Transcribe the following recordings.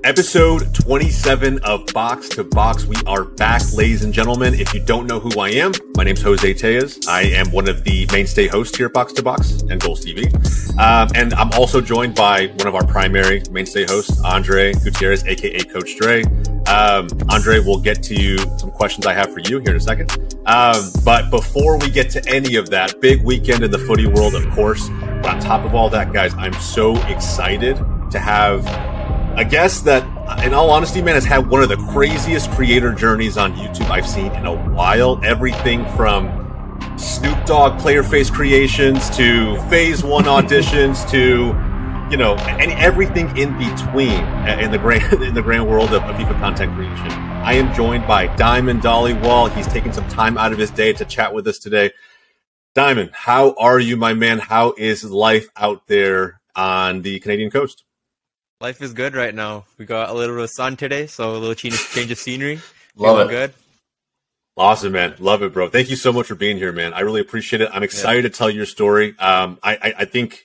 Episode 27 of Box to Box. We are back, ladies and gentlemen. If you don't know who I am, my name's Jose Tejas. I am one of the mainstay hosts here at Box to Box and GOLZtv. And I'm also joined by one of our primary mainstay hosts, Andre Gutierrez, aka Coach Dre. Andre, we'll get to you some questions I have for you here in a second. But before we get to any of that, big weekend in the footy world, of course. But on top of all that, guys, I'm so excited to have a guest that, in all honesty, man, has had one of the craziest creator journeys on YouTube I've seen in a while. Everything from Snoop Dogg player face creations to Faze1 auditions to, you know, everything in between in the grand world of FIFA content creation. I am joined by DiamondDhaliwal. He's taking some time out of his day to chat with us today. Diamond, how are you, my man? How is life out there on the Canadian coast? Life is good right now. We got a little bit of sun today, so a little change of scenery. Love it. Good. Awesome, man. Love it, bro. Thank you so much for being here, man. I really appreciate it. I'm excited to tell your story. I think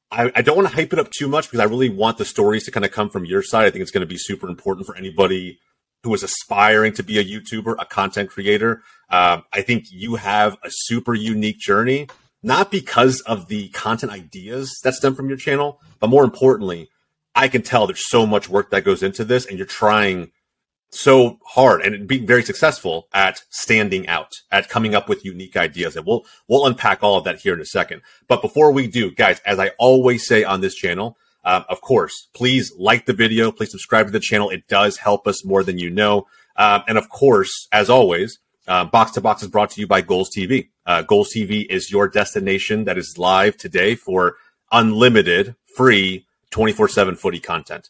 I don't want to hype it up too much because I really want the stories to kind of come from your side. I think it's going to be super important for anybody who is aspiring to be a YouTuber, a content creator. I think you have a super unique journey, not because of the content ideas that stem from your channel, but more importantly, I can tell there's so much work that goes into this, and you're trying so hard and being very successful at standing out, at coming up with unique ideas. And we'll unpack all of that here in a second. But before we do, guys, as I always say on this channel, of course, please like the video, please subscribe to the channel. It does help us more than you know. And of course, as always, Box to Box is brought to you by GOLZtv. GOLZtv is your destination that is live today for unlimited, free, 24/7 footy content.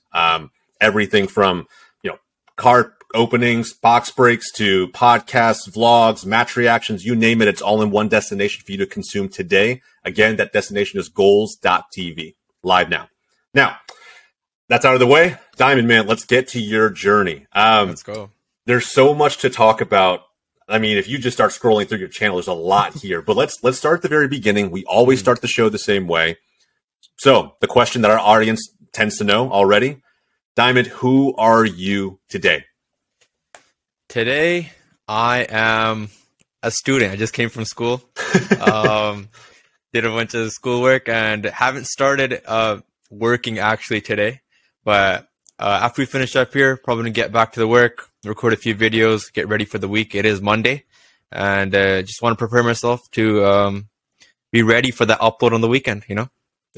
Everything from, you know, card openings, box breaks to podcasts, vlogs, match reactions, you name it. It's all in one destination for you to consume today. Again, that destination is GOLZ.tv. Live now. Now, that's out of the way. Diamond, man, let's get to your journey. Let's go. There's so much to talk about. I mean, if you just start scrolling through your channel, there's a lot here. But let's start at the very beginning. We always start the show the same way. So the question that our audience tends to know already, Diamond, who are you today? Today, I am a student. I just came from school. Did a bunch of schoolwork and haven't started working actually today. But after we finish up here, probably going to get back to the work, record a few videos, get ready for the week. It is Monday. And just want to prepare myself to be ready for that upload on the weekend, you know?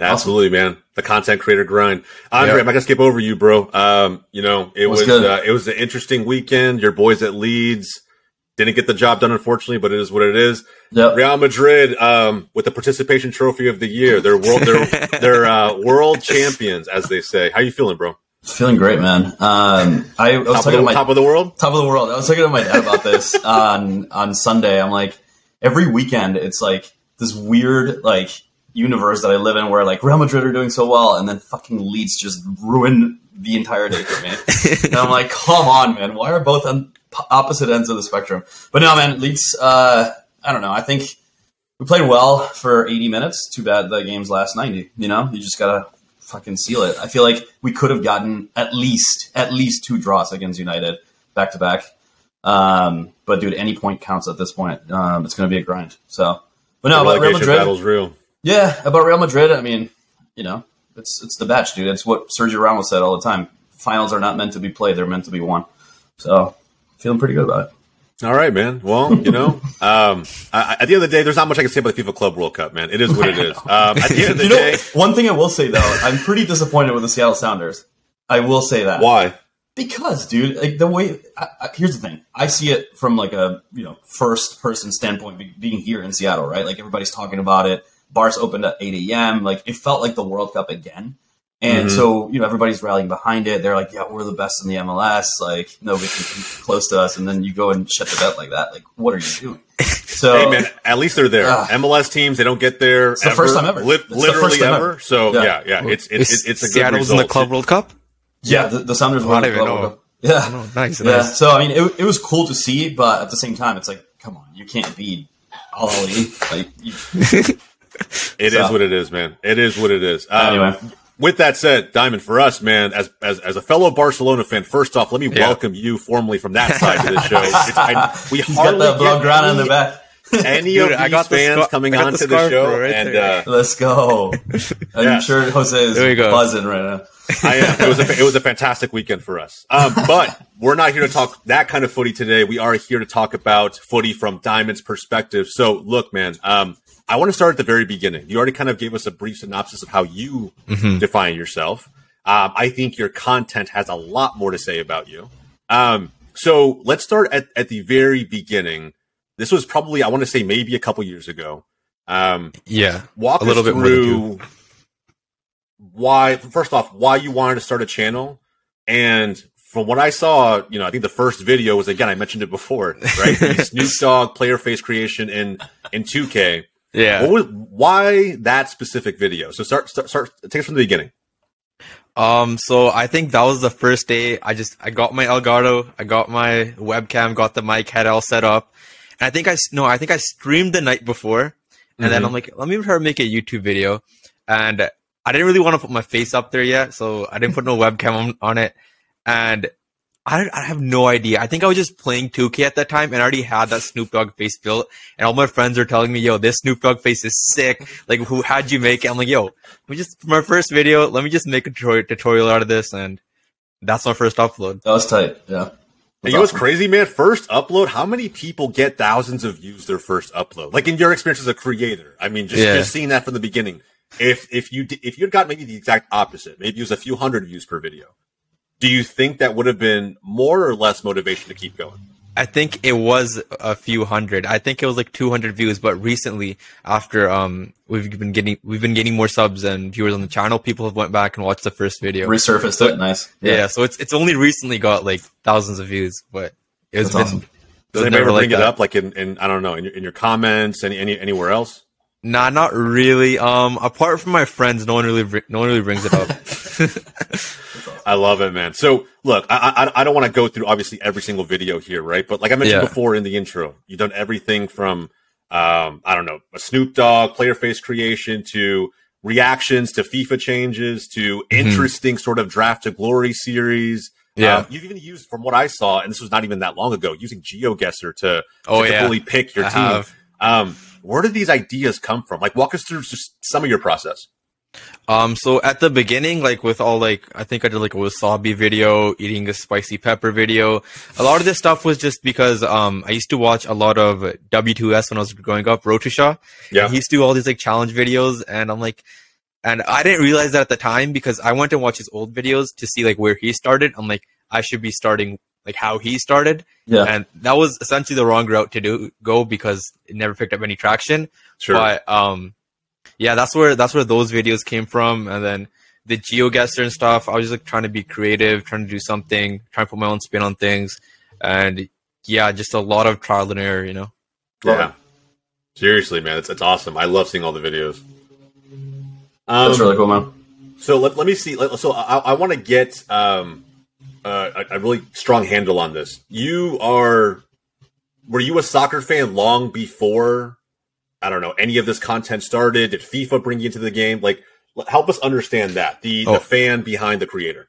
Absolutely, man. The content creator grind. Andre, I'm not gonna skip over you, bro. You know, it was an interesting weekend. Your boys at Leeds didn't get the job done, unfortunately, but it is what it is. Yep. Real Madrid, with the participation trophy of the year, they're world champions, as they say. How you feeling, bro? Feeling great, man. I was talking to my top of the world. Top of the world. I was talking to my dad about this on Sunday. I'm like, every weekend, it's like this weird universe that I live in where like Real Madrid are doing so well and then fucking Leeds just ruin the entire day for me. And I'm like, come on, man. Why are both on opposite ends of the spectrum? But no, man, Leeds, I don't know. I think we played well for 80 minutes. Too bad the game's last 90. You know, you just got to fucking seal it. I feel like we could have gotten at least 2 draws against United back to back. But dude, any point counts at this point. It's going to be a grind. So, but no, about Real Madrid. Battle's real. Yeah, about Real Madrid, I mean, you know, it's the batch, dude. It's what Sergio Ramos said all the time. Finals are not meant to be played; they're meant to be won. So, feeling pretty good about it. All right, man. Well, you know, at the end of the day, there's not much I can say about the FIFA Club World Cup, man. It is what it is. At the end of the day, one thing I will say though, I'm pretty disappointed with the Seattle Sounders. I will say that. Why? Because, dude, like the way here's the thing. I see it from like a first person standpoint, being here in Seattle, right? Like everybody's talking about it. Bars opened at 8 a.m. Like it felt like the World Cup again. And so, everybody's rallying behind it. They're like, yeah, we're the best in the MLS. Like nobody can come close to us. And then you go and shut the bet like that. Like, what are you doing? So, hey man, at least they're there. MLS teams, they don't get there. It's the first time ever. Literally ever. So yeah. It's a good Seattle's result. in the Club World Cup? Yeah, the Sounders won the Club World Cup. Yeah. Oh, nice. Yeah. So, I mean, it was cool to see, but at the same time, it's like, come on, you can't beat Al-Ali. Like, It is what it is, man. It is what it is. Anyway. with that said, Diamond, for us, man, as a fellow Barcelona fan, first off, let me welcome you formally from that side of the show. We hardly got the Blaugrana in the back. Any of these fans coming onto the show, right and let's go. I'm sure Jose is buzzing right now. I am. It was a fantastic weekend for us. But we're not here to talk that kind of footy today. We are here to talk about footy from Diamond's perspective. So, look, man, I want to start at the very beginning. You already kind of gave us a brief synopsis of how you define yourself. I think your content has a lot more to say about you. So let's start at the very beginning. This was probably, I want to say, maybe a couple years ago. Walk us through why you wanted to start a channel. And from what I saw, I think the first video was, again, I mentioned it before, right? The Snoop Dogg player face creation in 2K. Yeah. Why that specific video? So start take us from the beginning. So I think that was the first day. I got my Elgato, I got my webcam, got the mic, had it all set up. And I think I streamed the night before, and then I'm like, let me try to make a YouTube video. And I didn't really want to put my face up there yet, so I didn't put no webcam on it. And I have no idea. I think I was just playing 2K at that time, and I already had that Snoop Dogg face built. And all my friends are telling me, yo, this Snoop Dogg face is sick. Like, how'd you make it? I'm like, yo, for my first video, let me just make a tutorial out of this. And that's my first upload. That was tight, yeah. You know what's crazy, man? First upload, how many people get thousands of views their first upload? Like, in your experience as a creator, I mean, just seeing that from the beginning. If you'd got maybe the exact opposite, maybe it was a few hundred views per video, do you think that would have been more or less motivation to keep going? I think it was a few hundred. I think it was like 200 views. But recently, after we've been getting more subs and viewers on the channel, people have went back and watched the first video. Resurfaced it, nice. Yeah, so it's only recently got like thousands of views, but it's been. Awesome. Does anybody ever bring it up, like in I don't know, in your comments, anywhere else? Nah, not really. Apart from my friends, no one really brings it up. I love it, man. So look, I don't want to go through obviously every single video here, right? But like I mentioned before in the intro, you've done everything from I don't know, a Snoop Dogg player face creation to reactions to FIFA changes to interesting sort of draft to glory series. Yeah, you've even used, from what I saw, and this was not even that long ago, using GeoGuessr to fully pick your team. Where did these ideas come from? Like, walk us through just some of your process. So at the beginning, like with all I think I did like a wasabi video, eating a spicy pepper video. A lot of this stuff was just because I used to watch a lot of W2S when I was growing up, Rotusha. Yeah. He used to do all these like challenge videos, and I'm like, and I didn't realize that at the time because I went to watch his old videos to see like where he started. I'm like, I should be starting like how he started. Yeah. And that was essentially the wrong route to go because it never picked up any traction. Sure. But yeah, that's where those videos came from. And then the GeoGuessr and stuff, I was just like trying to be creative, trying to do something, trying to put my own spin on things. And yeah, just a lot of trial and error, Yeah. Seriously, man, it's awesome. I love seeing all the videos. That's really cool, man. So let me see. So I want to get a really strong handle on this. Were you a soccer fan long before, I don't know, any of this content started? Did FIFA bring you into the game? Like, help us understand that, the fan behind the creator.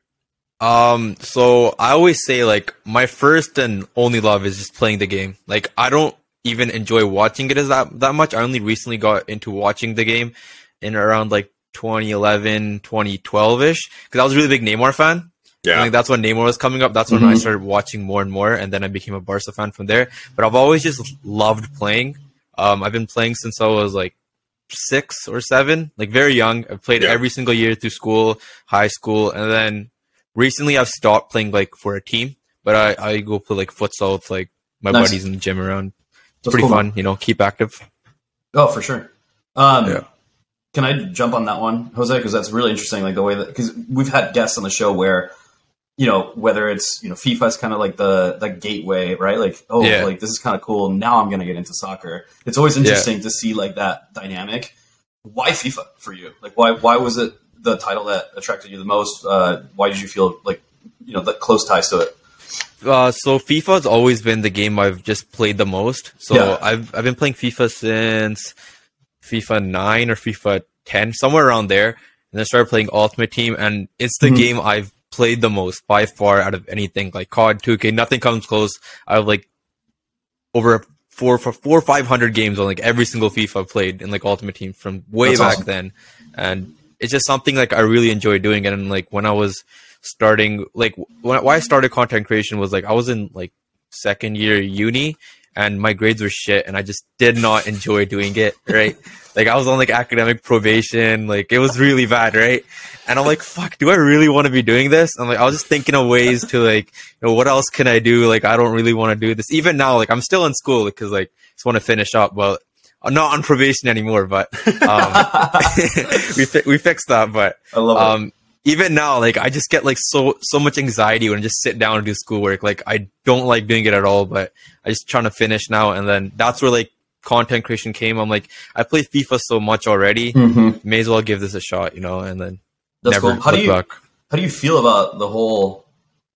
So I always say like my first and only love is just playing the game. Like, I don't even enjoy watching it as that much. I only recently got into watching the game in around like 2011, 2012-ish, because I was a really big Neymar fan. Yeah, that's when Neymar was coming up. That's when I started watching more and more, and then I became a Barca fan from there. But I've always just loved playing. I've been playing since I was like 6 or 7, like very young. I've played every single year through school, high school, and then recently I've stopped playing like for a team. But I go play like futsal with like my buddies in the gym around. It's pretty fun, keep active. Oh, for sure. Yeah. Can I jump on that one, Jose? Because that's really interesting, like the way that, because we've had guests on the show where, whether it's, FIFA is kind of like the gateway, right? Like, like this is kind of cool. Now I'm going to get into soccer. It's always interesting to see like that dynamic. Why FIFA for you? Like, why was it the title that attracted you the most? Why did you feel like, the close ties to it? So FIFA has always been the game I've just played the most. So I've been playing FIFA since FIFA 9 or FIFA 10, somewhere around there. then I started playing Ultimate Team, and it's the game I've played the most by far out of anything. Like COD, 2K, nothing comes close. I have like over 400 or 500 games on like every single FIFA I've played in like Ultimate Team from way back then, and it's just something like I really enjoy doing. And like when I was starting, like why I started content creation was like I was in like second year uni, and my grades were shit, and I just did not enjoy doing it, right? Like I was on like academic probation, like it was really bad, right? And I'm like, fuck, do I really want to be doing this? And like I was just thinking of ways to like, you know, what else can I do? Like I don't really want to do this. Even now, like I'm still in school because like just want to finish up. Well, I'm not on probation anymore, but we fixed that. But I love it. Even now, like I just get like so much anxiety when I just sit down and do schoolwork. Like I don't like doing it at all, but I just trying to finish now. And then that's where like content creation came. I'm like, I play FIFA so much already, may as well give this a shot, you know. And then that's never cool. How do you feel about the whole,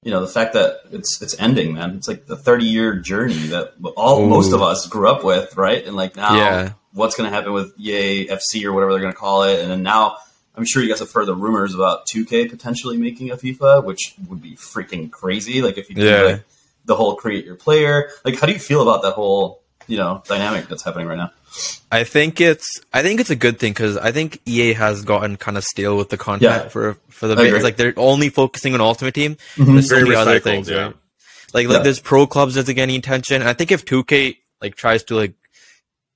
you know, the fact that it's ending, man? It's like the 30-year journey that most of us grew up with, right? And like now, what's going to happen with EA FC or whatever they're going to call it? And then now, I'm sure you guys have heard the rumors about 2K potentially making a FIFA, which would be freaking crazy. Like if you do like the whole create your player, like how do you feel about that whole, you know, dynamic that's happening right now? I think it's a good thing because I think EA has gotten kind of stale with the content for the bit. Like they're only focusing on Ultimate Team. There's so many other things, right? Like there's pro clubs that's getting attention. And I think if 2K like tries to like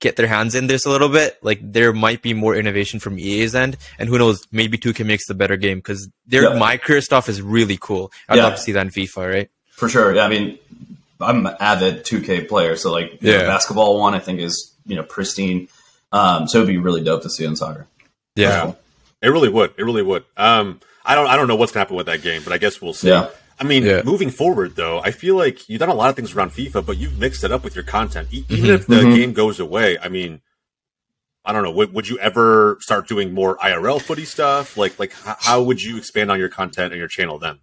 get their hands in this a little bit, like there might be more innovation from EA's end, and who knows, maybe 2K makes the better game because their my career stuff is really cool. I'd love to see that in FIFA, right? For sure. Yeah, I mean, I'm an avid 2K player, so like the basketball one I think is, you know, pristine. So it'd be really dope to see in soccer. Yeah, cool. It really would. It really would. I don't know what's gonna happen with that game, but I guess we'll see. Yeah. I mean, moving forward, though, I feel like you've done a lot of things around FIFA, but you've mixed it up with your content. Even if the game goes away, I mean, I don't know. Would you ever start doing more IRL footy stuff? Like how would you expand on your content and your channel then?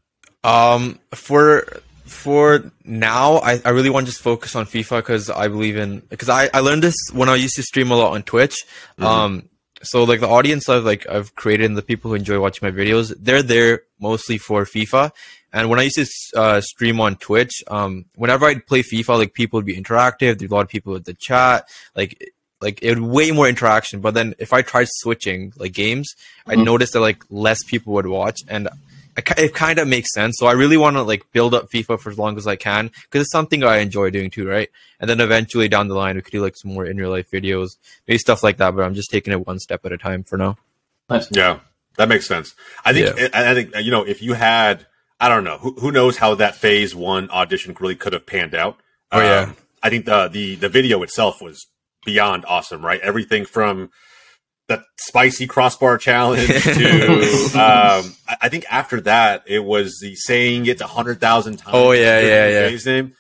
For now, I really want to just focus on FIFA because I believe in, because I learned this when I used to stream a lot on Twitch. So like the audience I've created and the people who enjoy watching my videos, they're there mostly for FIFA. And when I used to stream on Twitch, whenever I'd play FIFA, like people would be interactive. There's a lot of people with the chat, like it would way more interaction. But then if I tried switching like games, I noticed that like less people would watch, and it kind of makes sense. So I really want to like build up FIFA for as long as I can because it's something I enjoy doing too, right? And then eventually down the line we could do like some more in real life videos, maybe stuff like that. But I'm just taking it one step at a time for now. Nice. Yeah, that makes sense. I think you know, if you had, I don't know, who knows how that Faze1 audition really could have panned out. I think the video itself was beyond awesome, right? Everything from the spicy crossbar challenge to I think after that it was the saying it 100,000 times. Oh yeah. Faze name.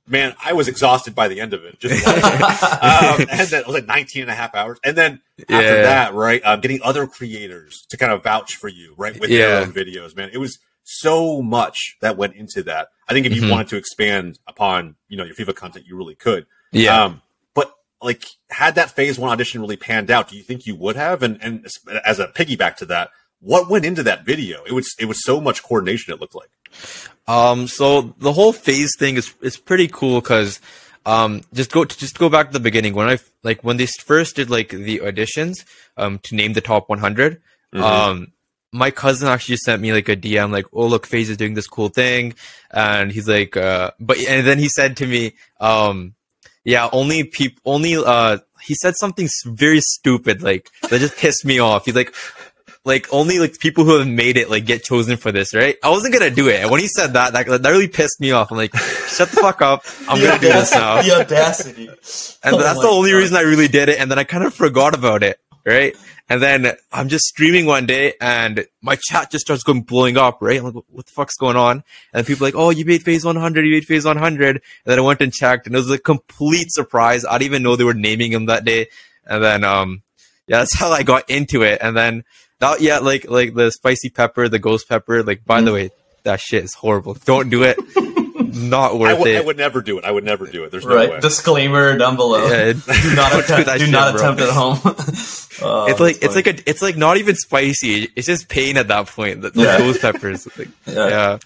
Man, I was exhausted by the end of it. Just and then it was like 19 and a half hours. And then after that, right, getting other creators to kind of vouch for you, right, with their own videos, man. It was so much that went into that. I think if you wanted to expand upon, you know, your FIFA content, you really could. Yeah. But like, had that Faze1 audition really panned out, do you think you would have? And as a piggyback to that, what went into that video? It was so much coordination, it looked like. So the whole Faze thing is pretty cool because just go back to the beginning when when they first did like the auditions to name the top 100. My cousin actually sent me like a DM like, oh look, Faze is doing this cool thing, and he's like and then he said to me he said something very stupid like that just pissed me off. He's like only like people who have made it like get chosen for this, right? I wasn't gonna do it, and when he said that really pissed me off. I'm like, shut the fuck up, I'm gonna do this now. The audacity. And that's the only reason I really did it, and then I kind of forgot about it, right? And then I'm just streaming one day and my chat just starts blowing up, right? I'm like, what the fuck's going on? And people are like, oh, you made Faze 100, you made Faze 100. And then I went and checked and it was a complete surprise. I didn't even know they were naming him that day. And then, that's how I got into it. And then like the spicy pepper, the ghost pepper, like, by the way, that shit is horrible. Don't do it. not worth it. I would never do it. I would never do it. There's no Right. way. Disclaimer down below. Yeah, do not attempt at home. It's like not even spicy. It's just pain at that point. Those ghost peppers. Like, yeah.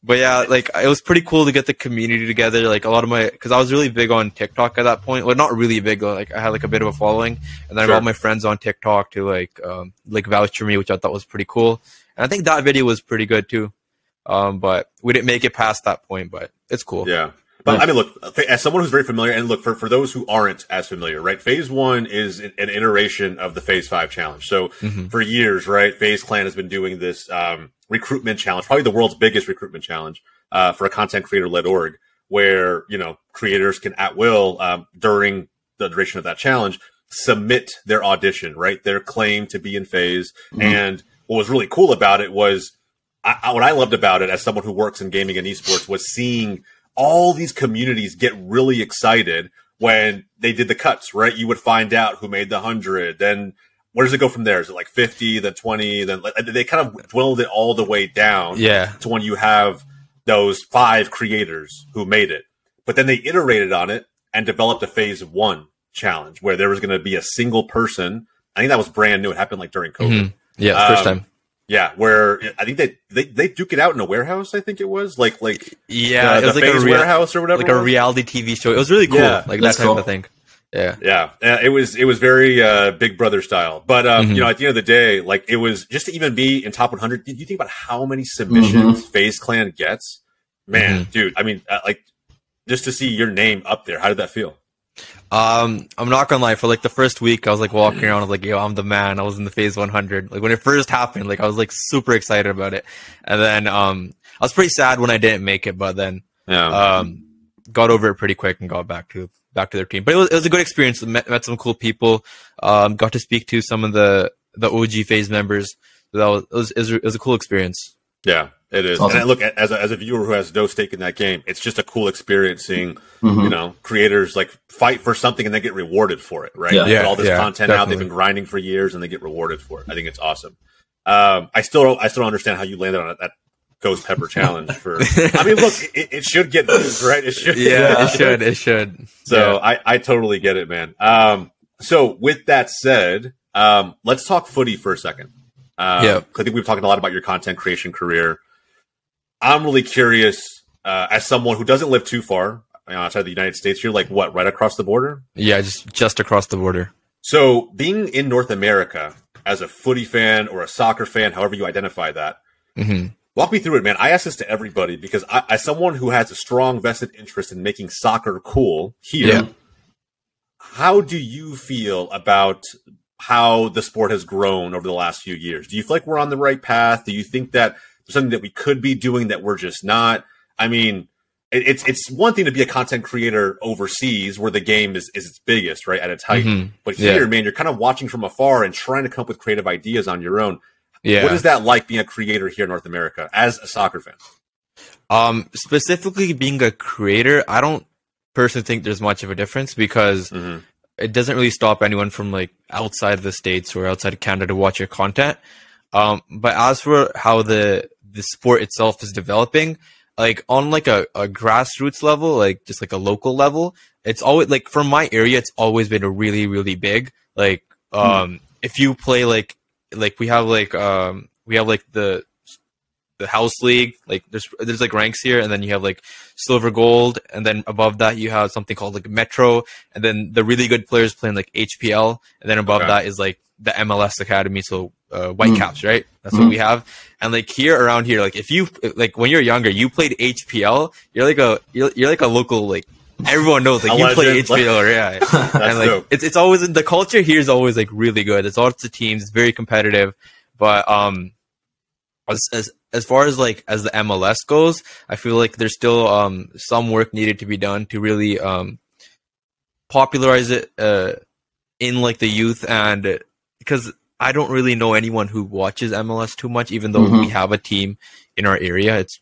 But yeah, like it was pretty cool to get the community together. Like a lot of because I was really big on TikTok at that point. Well, not really big. Like I had like a bit of a following, and then I got all my friends on TikTok to like vouch for me, which I thought was pretty cool. And I think that video was pretty good too. But we didn't make it past that point. But it's cool. Yeah. But I mean, look, as someone who's very familiar, and look, for those who aren't as familiar, right, Phase 1 is an iteration of the Phase 5 challenge. So for years, right, Phase Clan has been doing this recruitment challenge, probably the world's biggest recruitment challenge for a content creator-led org, where, you know, creators can at will, during the duration of that challenge, submit their audition, right, their claim to be in Phase. And what was really cool about it was, what I loved about it as someone who works in gaming and esports was seeing all these communities get really excited when they did the cuts, right? You would find out who made the 100. Then where does it go from there? Is it like 50, then 20? Then they kind of dwindled it all the way down to when you have those 5 creators who made it. But then they iterated on it and developed a Phase 1 challenge where there was going to be a single person. I think that was brand new. It happened like during COVID. Yeah, first time. Yeah, where I think they duke it out in a warehouse. I think it was like it was like a warehouse or whatever, like a reality TV show. It was really cool, like that type of thing. Yeah. It was very Big Brother style. But you know, at the end of the day, like it was just to even be in top 100. You think about how many submissions Phase Clan gets, man, dude. I mean, like just to see your name up there, how did that feel? I'm not gonna lie, for like the first week I was like walking around, I was like, yo, I'm the man. I was in the Phase 100. Like when it first happened, like I was like super excited about it. And then I was pretty sad when I didn't make it, but then got over it pretty quick and got back to their team. But it was a good experience. Met some cool people. Got to speak to some of the OG Phase members. So it was a cool experience. Yeah, it is. Awesome. And look, as a viewer who has no stake in that game, it's just a cool experience seeing, you know, creators like fight for something and they get rewarded for it, right? They put all this content out, they've been grinding for years and they get rewarded for it. I think it's awesome. I still don't understand how you landed on that Ghost Pepper challenge for, I mean, look, it should get views, right? It should. Yeah, it should. So I totally get it, man. So with that said, let's talk footy for a second. I think we've talked a lot about your content creation career. I'm really curious, as someone who doesn't live too far outside the United States, you're like what, right across the border? Yeah, just across the border. So being in North America as a footy fan or a soccer fan, however you identify that, walk me through it, man. I ask this to everybody because as someone who has a strong vested interest in making soccer cool here, how do you feel about how the sport has grown over the last few years? Do you feel like we're on the right path? Do you think that there's something that we could be doing that we're just not? I mean, it's one thing to be a content creator overseas where the game is its biggest, right, at its height. But here, man, you're kind of watching from afar and trying to come up with creative ideas on your own. What is that like being a creator here in North America as a soccer fan? Specifically being a creator, I don't personally think there's much of a difference because it doesn't really stop anyone from like outside of the States or outside of Canada to watch your content. But as for how the sport itself is developing, like on like a grassroots level, like just like a local level, it's always like from my area, it's always been a really, really big. Like if you play like we have the house league, like there's like ranks here, and then you have like silver, gold, and then above that you have something called like Metro, and then the really good players playing like HPL, and then above that is like the MLS Academy, so Whitecaps, right? That's what we have. And like around here, like if you like when you're younger, you played HPL, you're like a local, like everyone knows like you play HPL, and like dope. It's always the culture here is always like really good. It's lots of teams, it's very competitive, but as far as like as the MLS goes, I feel like there's still some work needed to be done to really popularize it in like the youth, and because I don't really know anyone who watches MLS too much, even though we have a team in our area. It's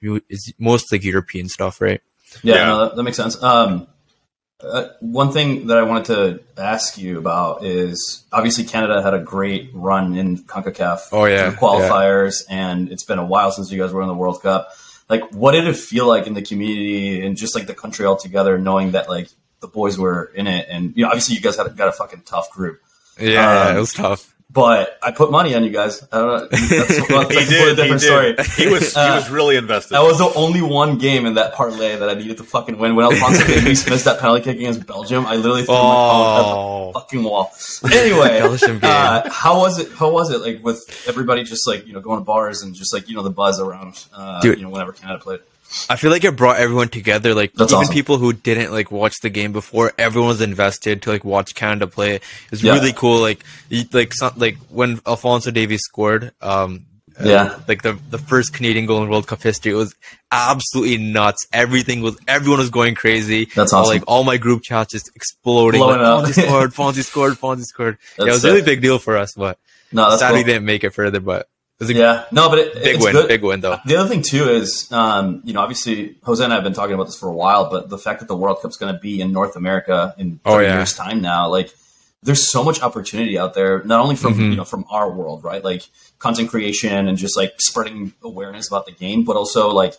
mostly like European stuff, right? Yeah. No, that makes sense. One thing that I wanted to ask you about is obviously Canada had a great run in CONCACAF qualifiers, and it's been a while since you guys were in the World Cup. like, what did it feel like in the community and just like the country altogether, knowing that like the boys were in it, and obviously you guys got a fucking tough group. Yeah, it was tough. But I put money on you guys. I don't know. That's a different story. He was really invested. That was the only one game in that parlay that I needed to fucking win. When Alphonso Davies missed that penalty kick against Belgium, I literally threw my phone at the fucking wall. Anyway, how was it? How was it like with everybody just like going to bars and just like the buzz around whenever Canada played? I feel like it brought everyone together. Like That's even awesome. people who didn't like watch the game before, everyone was invested to like watch Canada play. It was really cool. Like when Alphonso Davies scored, like the first Canadian goal in World Cup history, it was absolutely nuts. Everyone was going crazy. That's awesome. Like all my group chats just exploding. Blowing up. Fonzie scored. Yeah, it was a really big deal for us, but sadly didn't make it further. But but it's good. Big win though. The other thing too is, obviously Jose and I have been talking about this for a while, but the fact that the World Cup's going to be in North America in 30 years' time now, like there's so much opportunity out there, not only from from our world, right? Like content creation and just like spreading awareness about the game, but also like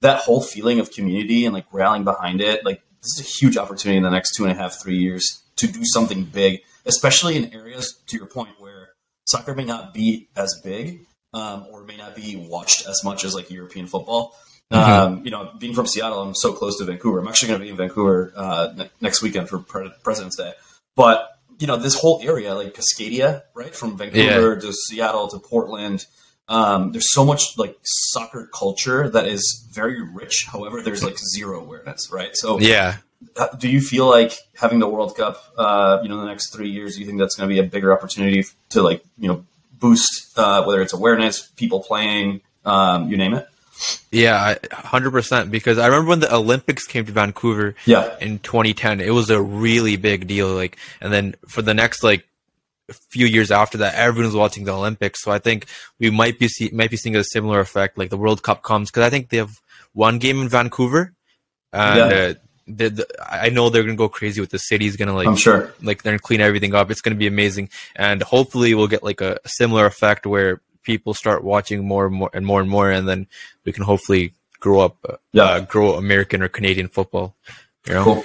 that whole feeling of community and like rallying behind it. Like this is a huge opportunity in the next 2.5, 3 years to do something big, especially in areas, to your point, where soccer may not be as big. Or may not be watched as much as like European football. Being from Seattle, I'm so close to Vancouver. I'm actually going to be in Vancouver next weekend for President's Day. But this whole area, like Cascadia, right, from Vancouver to Seattle to Portland, there's so much like soccer culture that is very rich. However, there's like zero awareness, right? So do you feel like having the World Cup, in the next 3 years, do you think that's going to be a bigger opportunity to like boost whether it's awareness, people playing, you name it? Yeah, 100%. Because I remember when the Olympics came to Vancouver in 2010, it was a really big deal. Like, and then for the next like few years after that, everyone was watching the Olympics. So I think we might be seeing a similar effect. Like the World Cup comes, because I think they have one game in Vancouver, and I know they're gonna go crazy with the city's gonna like. I'm sure. Like they're gonna clean everything up. It's gonna be amazing, and hopefully we'll get like a similar effect where people start watching more and more, and then we can hopefully grow American or Canadian football. Cool.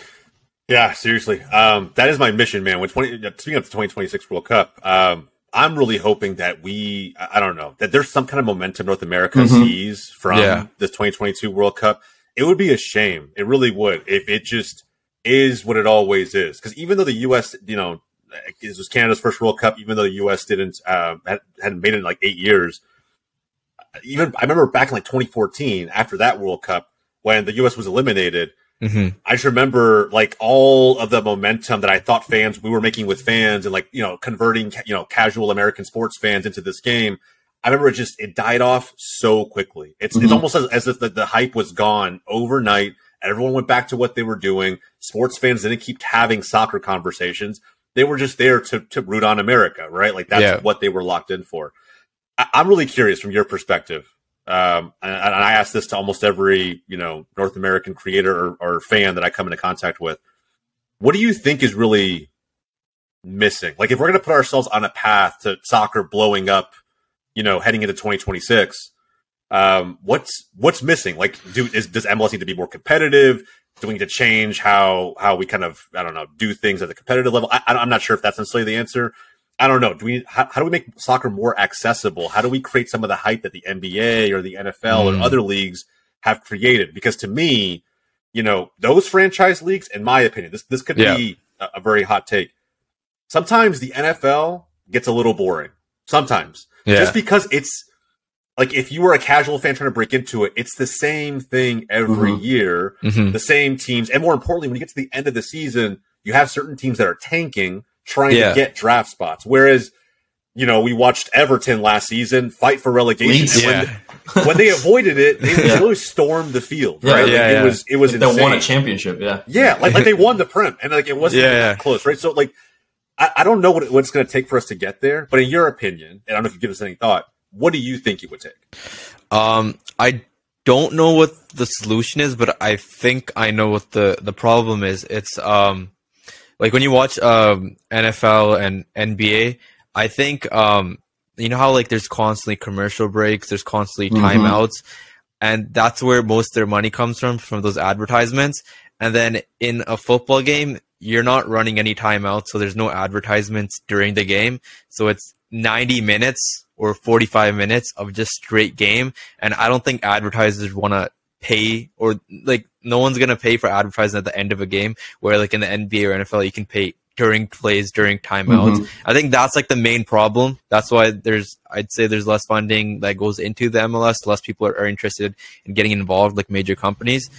Yeah, seriously. That is my mission, man. Speaking of the 2026 World Cup, I'm really hoping that that there's some kind of momentum North America sees from this 2022 World Cup. It would be a shame. It really would if it just is what it always is. Because even though the U.S., this was Canada's first World Cup, even though the U.S. hadn't made it in like 8 years. I remember back in like 2014, after that World Cup, when the U.S. was eliminated, I just remember like all of the momentum that I thought we were making with fans and like, converting, casual American sports fans into this game. I remember it died off so quickly. It's almost as if the hype was gone overnight. Everyone went back to what they were doing. Sports fans didn't keep having soccer conversations. They were just there to root on America, right? Like that's what they were locked in for. I'm really curious from your perspective. And I ask this to almost every, North American creator or fan that I come into contact with. What do you think is really missing? Like if we're going to put ourselves on a path to soccer blowing up, heading into 2026, what's missing? Like, does MLS need to be more competitive? Do we need to change how we kind of, do things at the competitive level? I'm not sure if that's necessarily the answer. I don't know. How do we make soccer more accessible? How do we create some of the hype that the NBA or the NFL or other leagues have created? Because to me, those franchise leagues, in my opinion, this could be a very hot take. Sometimes the NFL gets a little boring. Sometimes. Just because it's like if you were a casual fan trying to break into it, it's the same thing every year, the same teams. And more importantly, when you get to the end of the season, you have certain teams that are tanking, trying to get draft spots. Whereas, we watched Everton last season fight for relegation. And when they avoided it, they really stormed the field. Right? It was insane. They won a championship. Like they won the Prem, and like it wasn't that close, right? So like, I don't know what it's going to take for us to get there, but in your opinion, and I don't know if you give us any thought, what do you think it would take? I don't know what the solution is, but I think I know what the problem is. It's like when you watch NFL and NBA, I think how like there's constantly commercial breaks, there's constantly timeouts. and that's where most of their money comes from those advertisements. And then in a football game, you're not running any timeouts, so there's no advertisements during the game. So it's 90 minutes or 45 minutes of just straight game. And I don't think advertisers want to pay, or like no one's going to pay for advertising at the end of a game, where like in the NBA or NFL, you can pay during plays, during timeouts. I think that's like the main problem. That's why I'd say there's less funding that goes into the MLS. Less people are interested in getting involved, like major companies.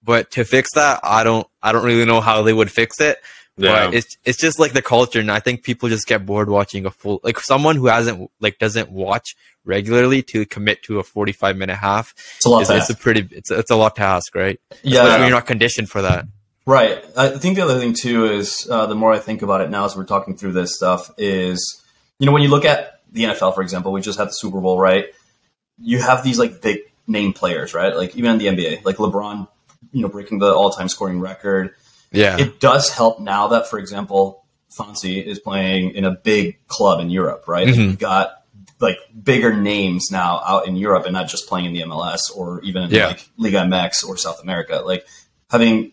But to fix that, I don't really know how they would fix it. Yeah. But it's just like the culture, and I think people just get bored watching a full, like someone who doesn't watch regularly to commit to a 45-minute half. It's a lot. It's a lot to ask, right? Yeah, especially when you're not conditioned for that. Right. I think the other thing too is the more I think about it now as we're talking through this stuff is, when you look at the NFL, for example, we just had the Super Bowl, right? You have these like big name players, right? Like even in the NBA, like LeBron, breaking the all-time scoring record. Yeah. It does help now that, for example, Fonzie is playing in a big club in Europe, right? Mm-hmm. You've got like bigger names now out in Europe and not just playing in the MLS or even in like Liga MX or South America. Like having,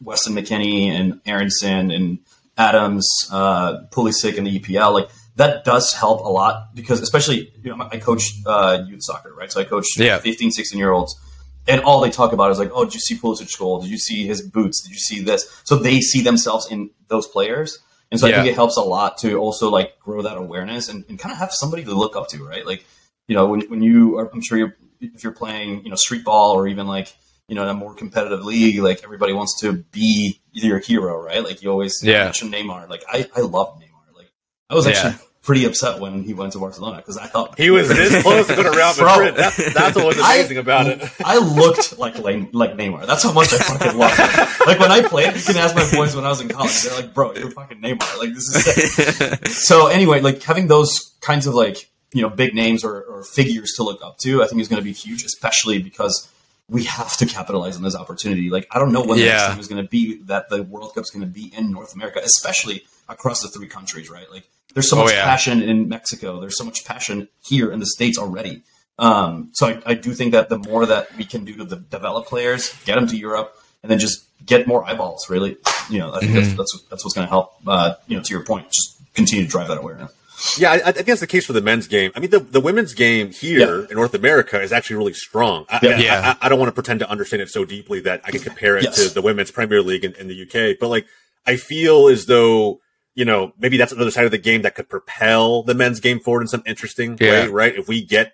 Weston McKennie and Aronson and Adams, Pulisic in the EPL, like that does help a lot because especially, I coach youth soccer, right? So I coach 15, 16-year-olds. And all they talk about is like, oh, did you see Pulisic's goal? Did you see his boots? Did you see this? So they see themselves in those players. And so I think it helps a lot to also like grow that awareness and kind of have somebody to look up to, right? Like, when you are, I'm sure if you're playing, street ball or even like, in a more competitive league, like everybody wants to be your hero, right? Like you always mention Neymar. Like I love Neymar. Like I was actually pretty upset when he went to Barcelona because I thought he was this close to go to Real Madrid. That's what was amazing about it. I looked like Neymar. That's how much I fucking love him. Like when I played, you can ask my boys when I was in college. They're like, "Bro, you're fucking Neymar." Like this is sick. So anyway, like having those kinds of like big names or figures to look up to, I think is going to be huge, especially because we have to capitalize on this opportunity. Like I don't know when the next time is going to be that the World Cup's going to be in North America, especially across the three countries, right? Like there's so much passion in Mexico. There's so much passion here in the States already. So I do think that the more that we can do to develop players, get them to Europe, and then just get more eyeballs, really, I think that's what's going to help, to your point, just continue to drive that awareness. Yeah, I think that's the case for the men's game. I mean, the women's game here in North America is actually really strong. I don't want to pretend to understand it so deeply that I can compare it to the women's Premier League in the UK. But like, I feel as though, maybe that's another side of the game that could propel the men's game forward in some interesting way, right? If we get,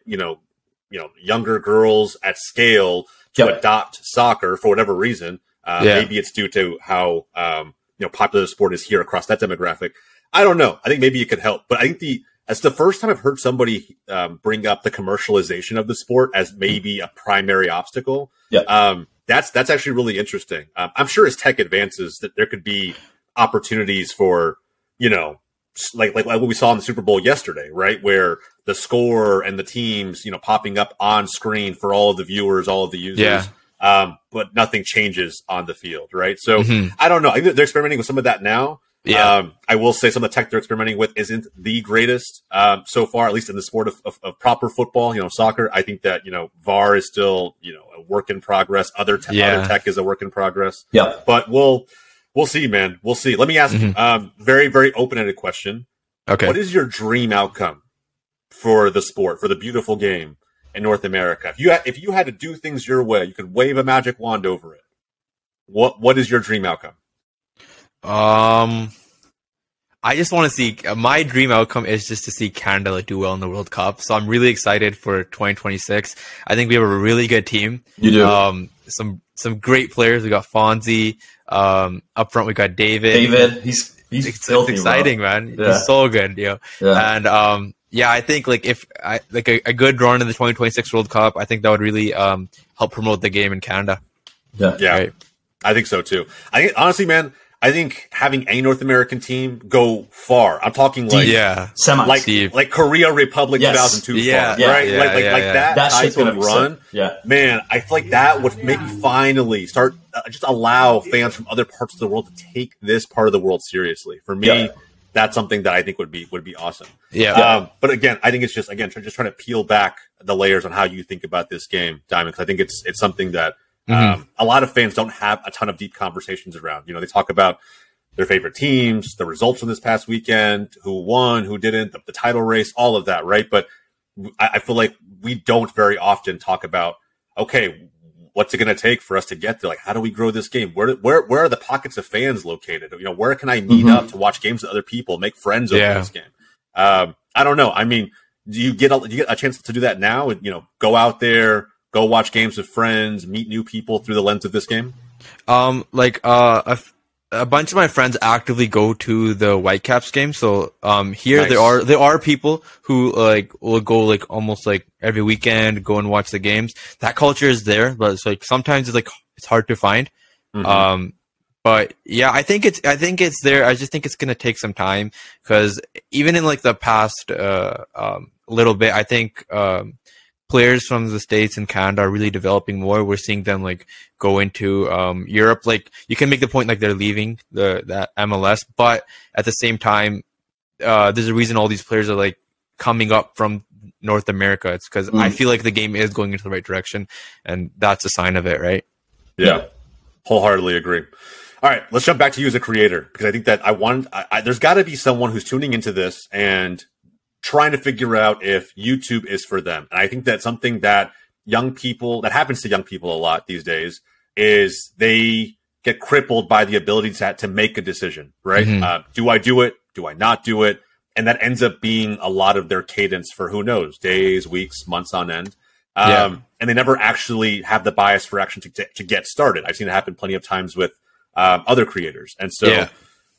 younger girls at scale to adopt soccer for whatever reason, maybe it's due to how, popular the sport is here across that demographic. I don't know. I think maybe it could help, but I think that's the first time I've heard somebody bring up the commercialization of the sport as maybe a primary obstacle. Yeah. That's actually really interesting. I'm sure as tech advances that there could be opportunities for, like what we saw in the Super Bowl yesterday, right? Where the score and the teams, popping up on screen for all of the viewers, all of the users. But nothing changes on the field, right? So I don't know. I think they're experimenting with some of that now. Yeah. I will say some of the tech they're experimenting with isn't the greatest so far, at least in the sport of proper football, soccer. I think that, VAR is still, a work in progress. Other tech is a work in progress. Yeah. But we'll see, man. We'll see. Let me ask you very, very open-ended question. Okay. What is your dream outcome for the sport, for the beautiful game in North America? If you had to do things your way, you could wave a magic wand over it. What is your dream outcome? I just want to see, my dream outcome is just to see Canada do well in the World Cup. So I'm really excited for 2026. I think we have a really good team. You do. Some great players. We got Fonzie. Up front we got David. He's filthy, exciting, bro. Man. Yeah. He's so good, Yeah. And I think like if a good run in the 2026 World Cup, I think that would really help promote the game in Canada. Yeah. Right? I think so too. I think honestly, man, I think having a North American team go far. I'm talking like like Korea Republic 2002 right? That type of run. Man, I feel like that would maybe finally start just allow fans from other parts of the world to take this part of the world seriously. For me, that's something that I think would be awesome. Yeah. But again, I think it's just trying to peel back the layers on how you think about this game, Diamond, because I think it's something that a lot of fans don't have a ton of deep conversations around. You know, they talk about their favorite teams, the results from this past weekend, who won, who didn't, the title race, all of that, right? But I feel like we don't very often talk about, okay, what's it going to take for us to get there? Like, how do we grow this game? Where are the pockets of fans located? You know, where can I meet up to watch games with other people, make friends over this game? I don't know. I mean, do you get a chance to do that now? And, you know, go out there, go watch games with friends, meet new people through the lens of this game? A bunch of my friends actively go to the Whitecaps game. So here Nice. there are people who like will go like almost like every weekend, go and watch the games. That culture is there, but it's like sometimes it's hard to find. But yeah, I think it's there. I just think it's gonna take some time, because even in like the past little bit, I think players from the States and Canada are really developing more. We're seeing them like go into Europe. Like, you can make the point like they're leaving that MLS, but at the same time, there's a reason all these players are like coming up from North America. It's because I feel like the game is going into the right direction, and that's a sign of it, right? Yeah, wholeheartedly agree. All right, let's jump back to you as a creator, because I think that there's got to be someone who's tuning into this and trying to figure out if YouTube is for them. And I think that's something that that happens to young people a lot these days, is they get crippled by the ability to make a decision, right? Do I do it? Do I not do it? And that ends up being a lot of their cadence for, who knows, days, weeks, months on end. And they never actually have the bias for action to get started. I've seen it happen plenty of times with other creators. And so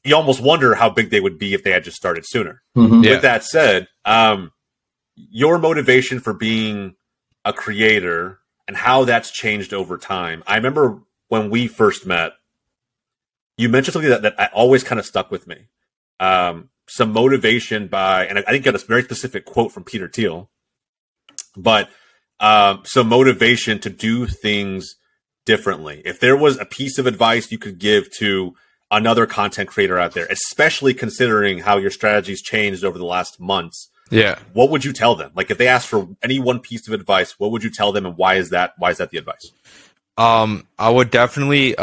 you almost wonder how big they would be if they had just started sooner. With that said, your motivation for being a creator and how that's changed over time. I remember when we first met, you mentioned something that always kind of stuck with me. Some motivation and I think got a very specific quote from Peter Thiel, but some motivation to do things differently. If there was a piece of advice you could give to another content creator out there, especially considering how your strategy's changed over the last months, what would you tell them? Like, if they asked for any one piece of advice, what would you tell them, and why is that the advice? I would definitely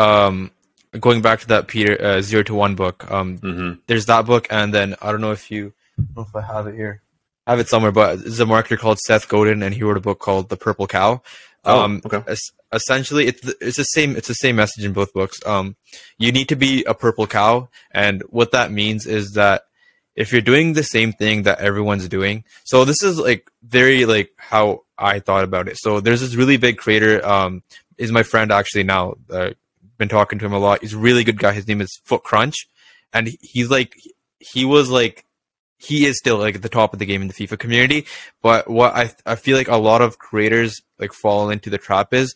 going back to that Peter 0 to 1 book. There's that book, and then I don't know if I have it here. I have it somewhere, but there's a marketer called Seth Godin, and he wrote a book called The Purple Cow. Okay. Essentially, it's the same message in both books. You need to be a purple cow, and what that means is that if you're doing the same thing that everyone's doing, so this is like very like how I thought about it. So there's this really big creator, is my friend actually now. Been talking to him a lot. He's a really good guy. His name is Foot Crunch, and he is still like at the top of the game in the FIFA community. But what I feel like a lot of creators like fall into the trap is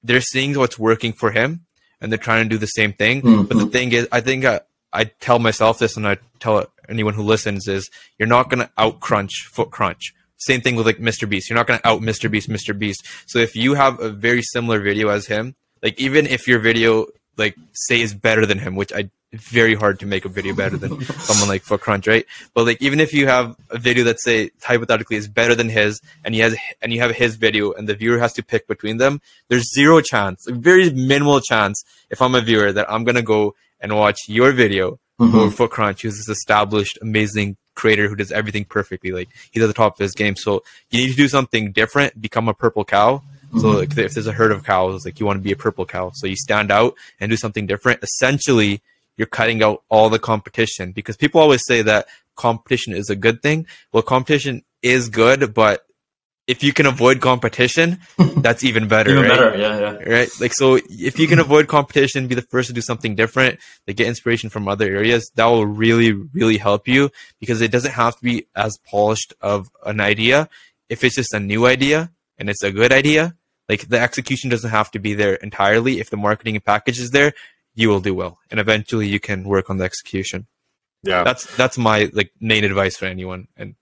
they're seeing what's working for him, and they're trying to do the same thing. But the thing is, I think I tell myself this, and I tell anyone who listens, is you're not going to out crunch Foot Crunch. Same thing with like Mr. Beast. You're not going to out Mr. Beast. So if you have a very similar video as him, like even if your video like say is better than him, which it's very hard to make a video better than someone like Foot Crunch, right? But like even if you have a video that say hypothetically is better than his, and you have his video, and the viewer has to pick between them, there's zero chance, like very minimal chance, if I'm a viewer, that I'm gonna go and watch your video over Foot Crunch, who's this established, amazing creator who does everything perfectly. Like, he's at the top of his game. So you need to do something different, become a purple cow. So like, if there's a herd of cows, like you want to be a purple cow. So you stand out and do something different. Essentially, you're cutting out all the competition, because people always say that competition is a good thing. Well, competition is good, but if you can avoid competition, that's even better. Even right? better, yeah. Right? Like, so if you can avoid competition, be the first to do something different, like get inspiration from other areas, that will really, really help you, because it doesn't have to be as polished of an idea. If it's just a new idea and it's a good idea, like the execution doesn't have to be there entirely. If the marketing and package is there, you will do well, and eventually you can work on the execution. Yeah, that's my like main advice for anyone, and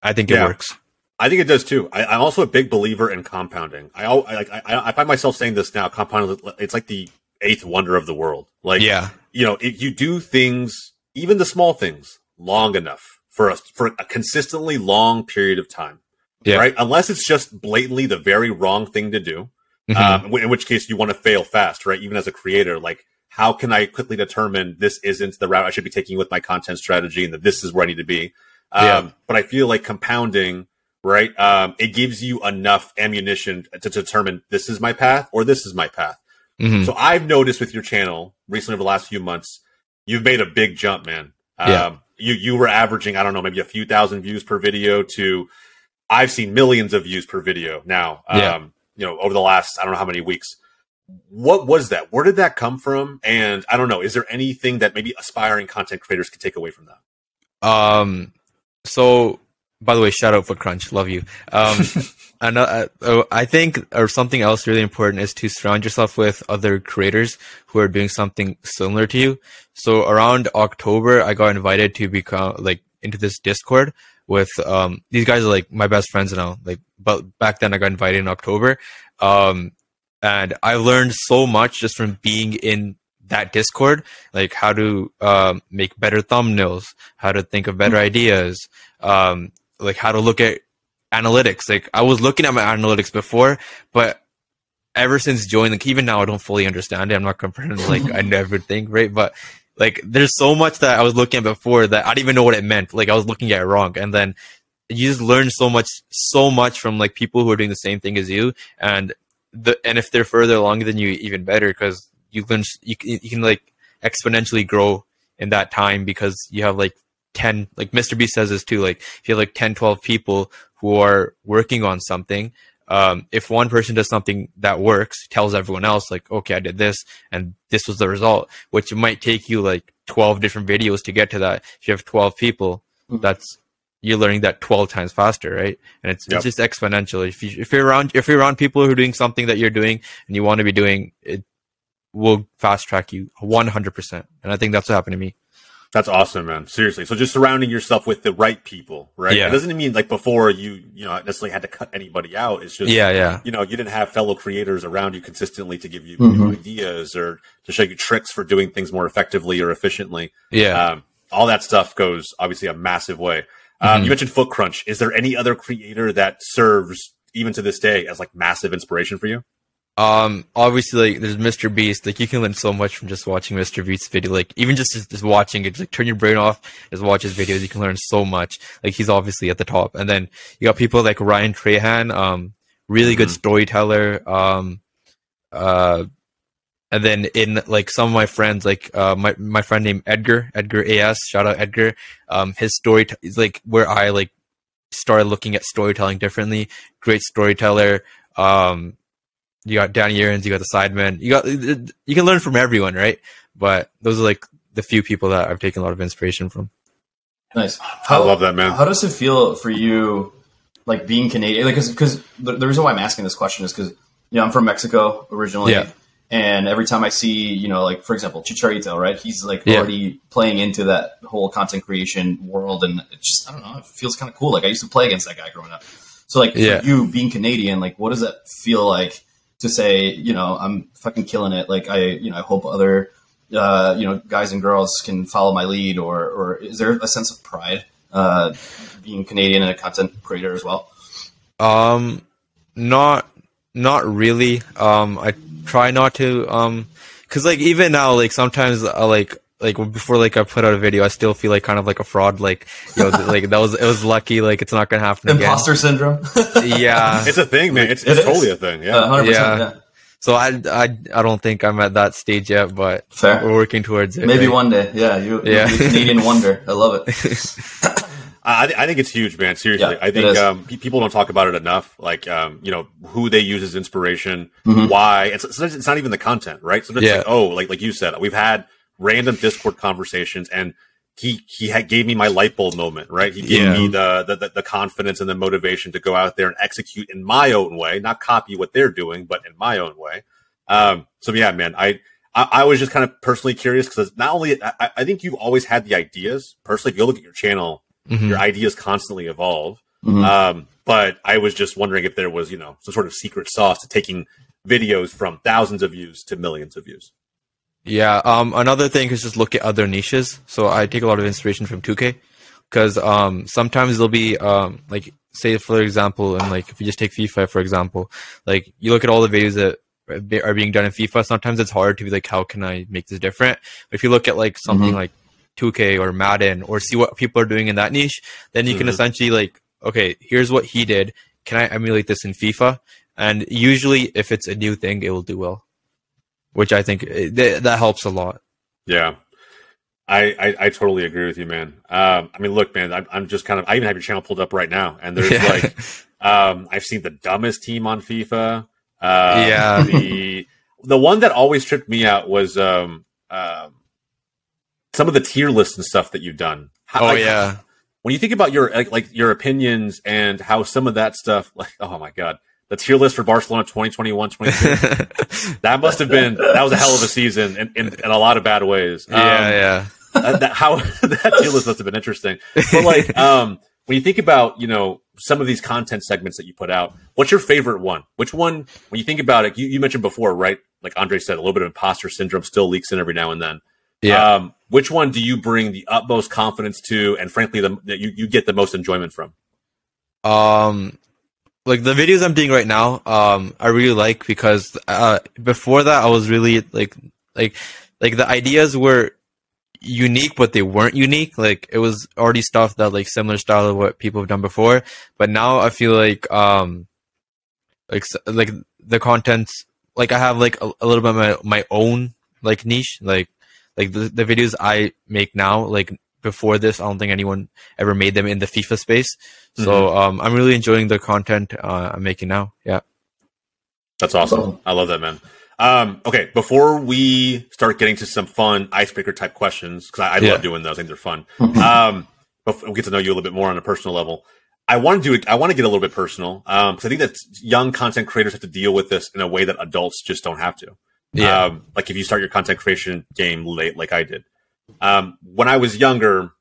I think it works. I think it does too. I'm also a big believer in compounding. I find myself saying this now. Compounding, it's like the eighth wonder of the world. Like, you know, if you do things, even the small things, long enough for a consistently long period of time, right? Unless it's just blatantly the very wrong thing to do, in which case you want to fail fast, right? Even as a creator, like, how can I quickly determine this isn't the route I should be taking with my content strategy and that this is where I need to be? But I feel like compounding, right? It gives you enough ammunition to determine this is my path or this is my path. So I've noticed with your channel recently over the last few months, you've made a big jump, man. You were averaging, I don't know, maybe a few thousand views per video to I've seen millions of views per video now, over the last, I don't know how many weeks. What was that? Where did that come from? And I don't know, is there anything that maybe aspiring content creators can take away from that? So by the way, shout out for Crunch. Love you. And I think, or something else really important is to surround yourself with other creators who are doing something similar to you. So around October, I got invited to become into this Discord with, these guys are like my best friends now, but back then I got invited in October. And I learned so much just from being in that Discord, like how to make better thumbnails, how to think of better ideas, like how to look at analytics. Like I was looking at my analytics before, but ever since joining, like even now I don't fully understand it. I'm not comparing like I never think, right? But like there's so much that I was looking at before that I didn't even know what it meant. Like I was looking at it wrong. And then you just learn so much from like people who are doing the same thing as you. And if they're further along than you, even better, because you can like exponentially grow in that time because you have like 10, like Mr. Beast says this too, like if you have like 10, 12 people who are working on something, if one person does something that works, tells everyone else like, okay, I did this and this was the result, which might take you like 12 different videos to get to that. If you have 12 people, you're learning that 12 times faster, right? And it's just exponential. If you're around people who are doing something that you're doing and you want to be doing, it will fast track you 100%. And I think that's what happened to me. That's awesome, man. Seriously. So just surrounding yourself with the right people, right? Yeah. It doesn't mean like before you necessarily had to cut anybody out. It's just, you didn't have fellow creators around you consistently to give you ideas or to show you tricks for doing things more effectively or efficiently. Yeah. All that stuff goes obviously a massive way. You mentioned Foot Crunch. Is there any other creator that serves even to this day as like massive inspiration for you? Obviously like there's Mr. Beast. Like you can learn so much from just watching Mr. Beast's video. Like even just watching it, just like turn your brain off, just watch his videos. You can learn so much. Like he's obviously at the top. And then you got people like Ryan Trahan, really good storyteller. And then in like some of my friends, like my friend named Edgar AS, shout out Edgar. His story is like where I like started looking at storytelling differently. Great storyteller. You got Danny Aarons, you got the Sidemen. You can learn from everyone, right? But those are like the few people that I've taken a lot of inspiration from. Nice. I love that, man. How does it feel for you, like being Canadian? Like, because the reason why I'm asking this question is because I'm from Mexico originally. Yeah. And every time I see, like, for example, Chicharito, right? He's like already playing into that whole content creation world. And it just, I don't know, it feels kind of cool. Like I used to play against that guy growing up. So like for you being Canadian, like what does that feel like to say, I'm fucking killing it. Like I hope other, guys and girls can follow my lead or is there a sense of pride, being Canadian and a content creator as well? Not really. I try not to, cause like even now, like sometimes like before like I put out a video, I still feel like kind of like a fraud. Like, like it was lucky. Like it's not going to happen again. Imposter syndrome. Yeah. It's a thing, man. It's totally a thing. Yeah. 100%. Yeah. So I don't think I'm at that stage yet, but fair. We're working towards it. Maybe one day. Yeah. You're a Canadian wonder. I love it. I think it's huge, man. Seriously. Yeah, I think people don't talk about it enough. Like, who they use as inspiration, why. It's not even the content, right? So it's like you said, we've had random Discord conversations and he gave me my light bulb moment, right? He gave me the confidence and the motivation to go out there and execute in my own way, not copy what they're doing, but in my own way. So yeah, man, I was just kind of personally curious because not only, I think you've always had the ideas. Personally, if you look at your channel, your ideas constantly evolve. But I was just wondering if there was, some sort of secret sauce to taking videos from thousands of views to millions of views. Yeah. Another thing is just look at other niches. So I take a lot of inspiration from 2K. because sometimes there'll be like, say for example, and like if you just take FIFA for example, like you look at all the videos that are being done in FIFA. Sometimes it's hard to be like, how can I make this different? But if you look at like something like 2K or Madden, or see what people are doing in that niche, then you can essentially like, okay, here's what he did. Can I emulate this in FIFA? And usually, if it's a new thing, it will do well, which I think that helps a lot. Yeah. I totally agree with you, man. I mean, look, man, I'm just kind of, I even have your channel pulled up right now, and there's like, I've seen the dumbest team on FIFA. The one that always tripped me out was some of the tier lists and stuff that you've done. When you think about your like your opinions and how some of that stuff, like, oh my god, the tier list for Barcelona 2021-22, that was a hell of a season in a lot of bad ways. That tier list must have been interesting. But like, when you think about, you know, some of these content segments that you put out, what's your favorite one? Which one, when you think about it, you mentioned before, right? Like Andre said, a little bit of imposter syndrome still leaks in every now and then. Which one do you bring the utmost confidence to, and frankly, that you get the most enjoyment from? Like the videos I'm doing right now, I really like, because before that I was really like the ideas were unique, but they weren't unique. Like it was already stuff that like similar style of what people have done before. But now I feel like the content's like, I have like a little bit of my own like niche, like the videos I make now, like before this, I don't think anyone ever made them in the FIFA space. So I'm really enjoying the content I'm making now. Yeah. That's awesome. I love that, man. Okay, before we start getting to some fun icebreaker type questions, because I love doing those, I think they're fun. We'll get to know you a little bit more on a personal level. I want to get a little bit personal, because I think that young content creators have to deal with this in a way that adults just don't have to. Like if you start your content creation game late, like I did. When I was younger,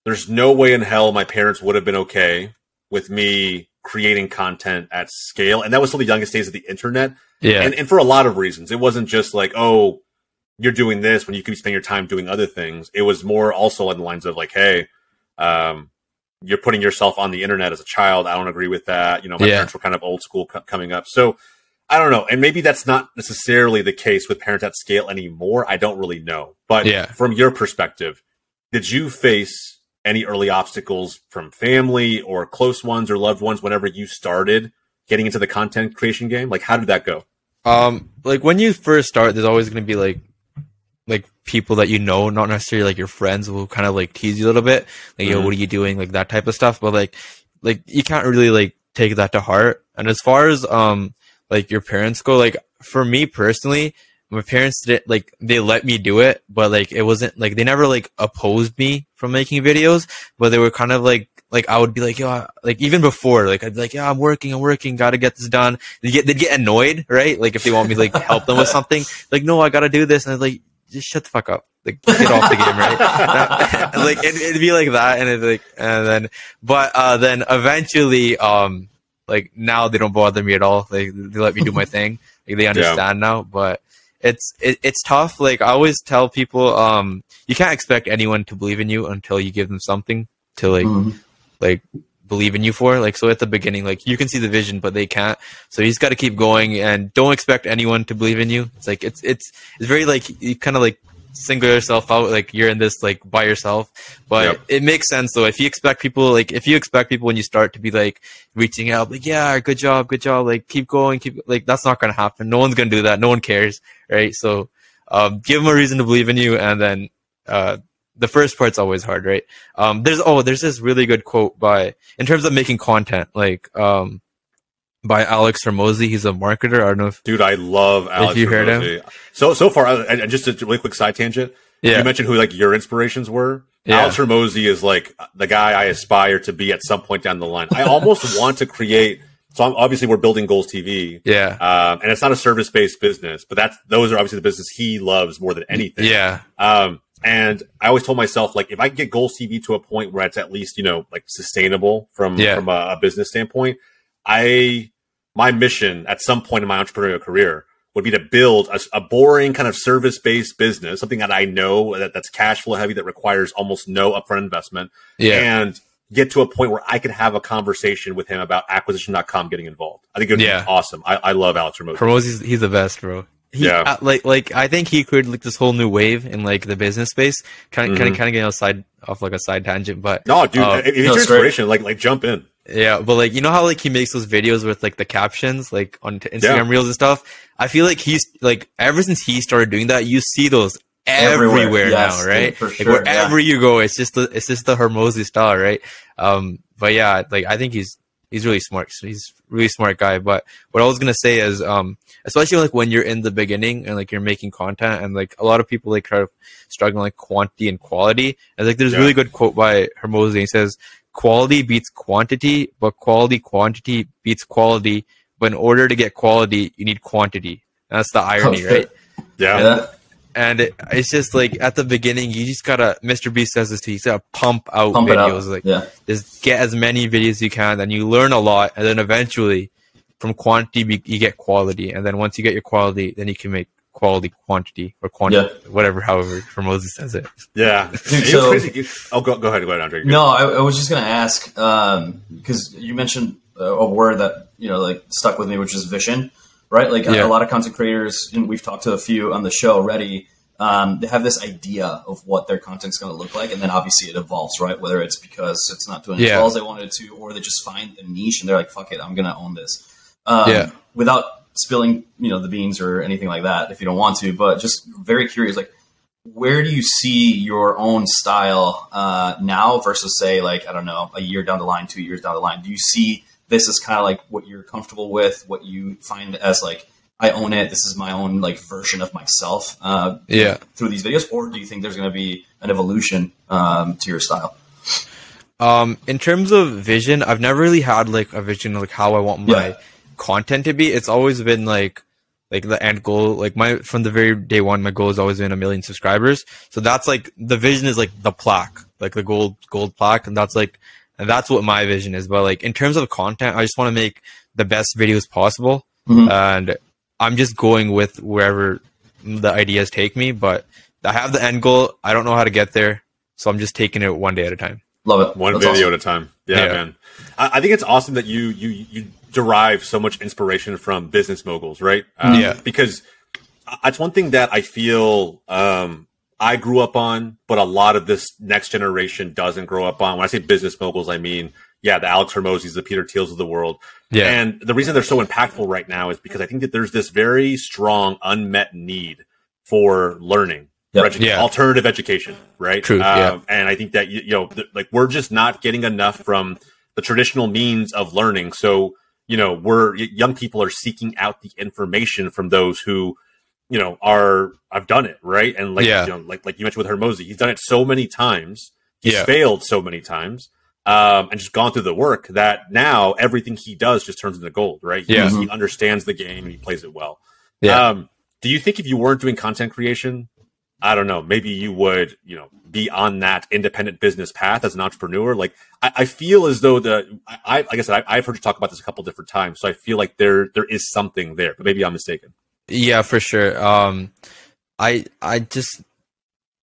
there's no way in hell my parents would have been okay with me creating content at scale. And that was still the youngest days of the internet. And for a lot of reasons. It wasn't just like, oh, you're doing this when you could be spending your time doing other things. It was more also on the lines of like, hey, you're putting yourself on the internet as a child. I don't agree with that. You know, my parents were kind of old school coming up. So I don't know. And maybe that's not necessarily the case with parents at scale anymore. I don't really know. But from your perspective, did you face any early obstacles from family or close ones or loved ones whenever you started getting into the content creation game? Like, how did that go? Like when you first start, there's always going to be like people that you know, not necessarily like your friends, will kind of like tease you a little bit. Like, yo, what are you doing? Like that type of stuff. But like you can't really like take that to heart. And as far as like your parents go, like for me personally, my parents did like, they let me do it, but like it wasn't like, they never like opposed me from making videos, but they were kind of like I would be like, yo, like even before, like I'd be like, yeah, I'm working, gotta get this done. They'd get annoyed, right? Like if they want me to like help them with something, like, no, I gotta do this. And I'd like, just shut the fuck up. Like get off the game, right? And, like it'd be like that. And it's like, then eventually, like now they don't bother me at all. Like they let me do my thing. Like they understand now, but it's tough. Like I always tell people, you can't expect anyone to believe in you until you give them something to like believe in you for. Like, so at the beginning, like you can see the vision, but they can't. So you just got to keep going and don't expect anyone to believe in you. It's like, it's very like, you kind of like single yourself out. Like you're in this like by yourself, but it makes sense though. If you expect people when you start to be like reaching out, like, yeah, good job. Like keep going, like, that's not going to happen. No one's going to do that. No one cares. Right. So, give them a reason to believe in you. And then, the first part's always hard, right? There's this really good quote in terms of making content, like, by Alex Hormozi. He's a marketer. I don't know if... Dude, I love Alex if you heard Hormozi. Him. So far, and just a really quick side tangent, you mentioned who like your inspirations were. Alex Hormozi is like the guy I aspire to be at some point down the line. I almost want to create... So obviously we're building GOLZtv. And it's not a service-based business, but those are obviously the business he loves more than anything. And I always told myself, like, if I can get GOLZtv to a point where it's at least, you know, like sustainable from a business standpoint, my mission at some point in my entrepreneurial career would be to build a boring kind of service-based business, something that I know that's cash flow heavy, that requires almost no upfront investment, and get to a point where I could have a conversation with him about acquisition.com getting involved. I think it would be awesome. I love Alex Hormozi. Hormozi's, he's the best, bro. Like I think he created like this whole new wave in like the business space. Kind of getting off like a side tangent, but no, dude, if it's your inspiration, like jump in. Yeah, but like, you know how like he makes those videos with like the captions like on Instagram Reels and stuff? I feel like he's like, ever since he started doing that, you see those everywhere now, right? For sure, like wherever you go, it's just the Hormozi style, right? But yeah, like I think he's really smart. So he's a really smart guy. But what I was gonna say is, especially like when you're in the beginning and like you're making content, and like a lot of people like kind of struggling like quantity and quality. And like there's a really good quote by Hormozi. He says, "Quality beats quantity, but quantity beats quality. But in order to get quality, you need quantity." And that's the irony, right? Yeah. And it's just like at the beginning, you just gotta, Mr. Beast says this too, you gotta pump out videos. Like, just get as many videos as you can, then you learn a lot, and then eventually from quantity, you get quality. And then once you get your quality, then you can make quality quantity or quantity, whatever, however Hormozi says it. Yeah. Dude, so, go ahead, Andre. No, I was just gonna ask, because you mentioned a word that, you know, like stuck with me, which is vision. Right? Like a lot of content creators, and we've talked to a few on the show already, they have this idea of what their content's going to look like. And then obviously it evolves, right? Whether it's because it's not doing as well as they wanted it to, or they just find a niche and they're like, fuck it, I'm going to own this. Without spilling, you know, the beans or anything like that, if you don't want to, but just very curious, like, where do you see your own style now versus, say, like, I don't know, a year down the line, 2 years down the line? Do you see this is kind of like what you're comfortable with, what you find as like, I own it, this is my own like version of myself through these videos? Or do you think there's going to be an evolution to your style? In terms of vision, I've never really had like a vision of like how I want my content to be. It's always been like the end goal. Like from the very day one, my goal has always been 1 million subscribers. So that's like, the vision is like the plaque, like the gold plaque. And that's what my vision is. But like in terms of content, I just want to make the best videos possible. And I'm just going with wherever the ideas take me. But I have the end goal. I don't know how to get there. So I'm just taking it one day at a time. Love it. One video at a time. Yeah, man. I think it's awesome that you derive so much inspiration from business moguls, right? Because it's one thing that I feel I grew up on, but a lot of this next generation doesn't grow up on. When I say business moguls, I mean, the Alex Hormozis, the Peter Thiels of the world. And the reason they're so impactful right now is because I think that there's this very strong unmet need for learning, for alternative education, right? True, and I think that, you know, like we're just not getting enough from the traditional means of learning. So, you know, young people are seeking out the information from those who, you know, I've done it, right? And like, you know, like you mentioned with Hormozi, he's done it so many times. He's failed so many times, and just gone through the work that now everything he does just turns into gold, right? He understands the game and he plays it well. Do you think if you weren't doing content creation, I don't know, maybe you would, you know, be on that independent business path as an entrepreneur? Like, I feel as though like I said, I've heard you talk about this a couple different times, so I feel like there is something there, but maybe I'm mistaken. Yeah, for sure.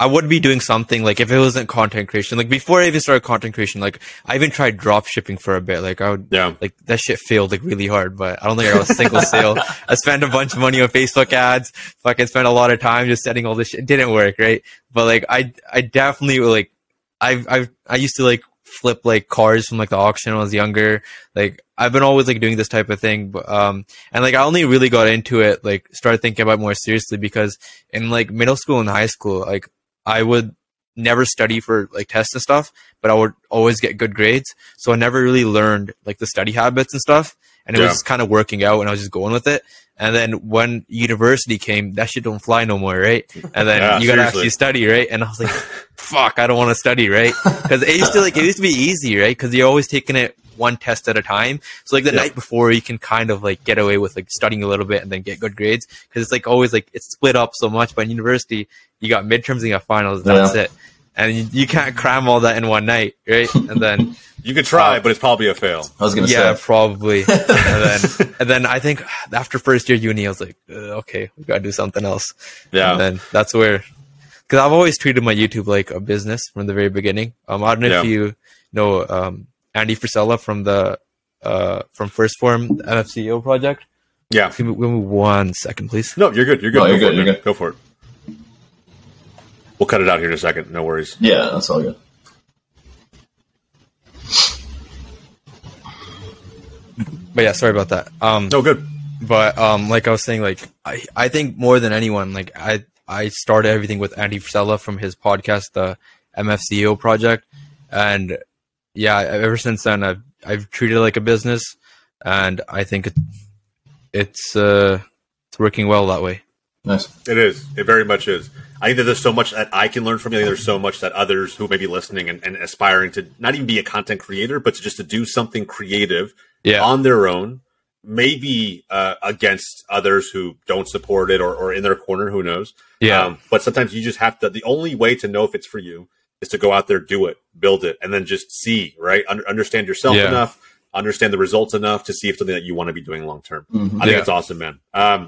I would be doing something like if it wasn't content creation. Like before I even started content creation, like I even tried drop shipping for a bit. Like I would, like that shit failed like really hard. But I don't think I got a single sale. I spent a bunch of money on Facebook ads. Fucking spent a lot of time just setting all this shit. It didn't work, right? But like I definitely like I used to like flip like cars from like the auction when I was younger. Like I've been always like doing this type of thing, but and like I only really got into it, like started thinking about it more seriously because in like middle school and high school, like I would never study for like tests and stuff, but I would always get good grades. So I never really learned like the study habits and stuff. And it was kind of working out and I was just going with it. And then when university came, that shit don't fly no more, right? And then you gotta actually study, right? And I was like, fuck, I don't want to study, right? Because it used to be easy, right? Because you're always taking it one test at a time. So like the night before, you can kind of like get away with like studying a little bit and then get good grades. Because it's like always like it's split up so much. But in university, you got midterms and you got finals. That's it. And you can't cram all that in one night, right? And then You could try, but it's probably a fail. I was gonna say. Yeah, probably. and then I think after first year uni, I was like, okay, we gotta do something else. Yeah. And then that's where, because I've always treated my YouTube like a business from the very beginning. I don't know if you know Andy Frisella from First Form MFCEO project. Yeah. Give me 1 second, please. No, you're good. You're good. No, you're good. Go for it. We'll cut it out here in a second. No worries. Yeah, that's all good. But yeah, sorry about that. No, good. But like I was saying, like I think more than anyone, like I started everything with Andy Frisella from his podcast, the MFCEO project, and yeah, ever since then I've treated it like a business, and I think it's working well that way. Nice. It is. It very much is. I think that there's so much that I can learn from you. I think there's so much that others who may be listening and aspiring to not even be a content creator, but to do something creative on their own, maybe against others who don't support it or in their corner, who knows? Yeah. But sometimes you just have to, the only way to know if it's for you is to go out there, do it, build it, and then just see, right? Understand yourself enough, understand the results enough to see if something that you want to be doing long term. I think it's awesome, man.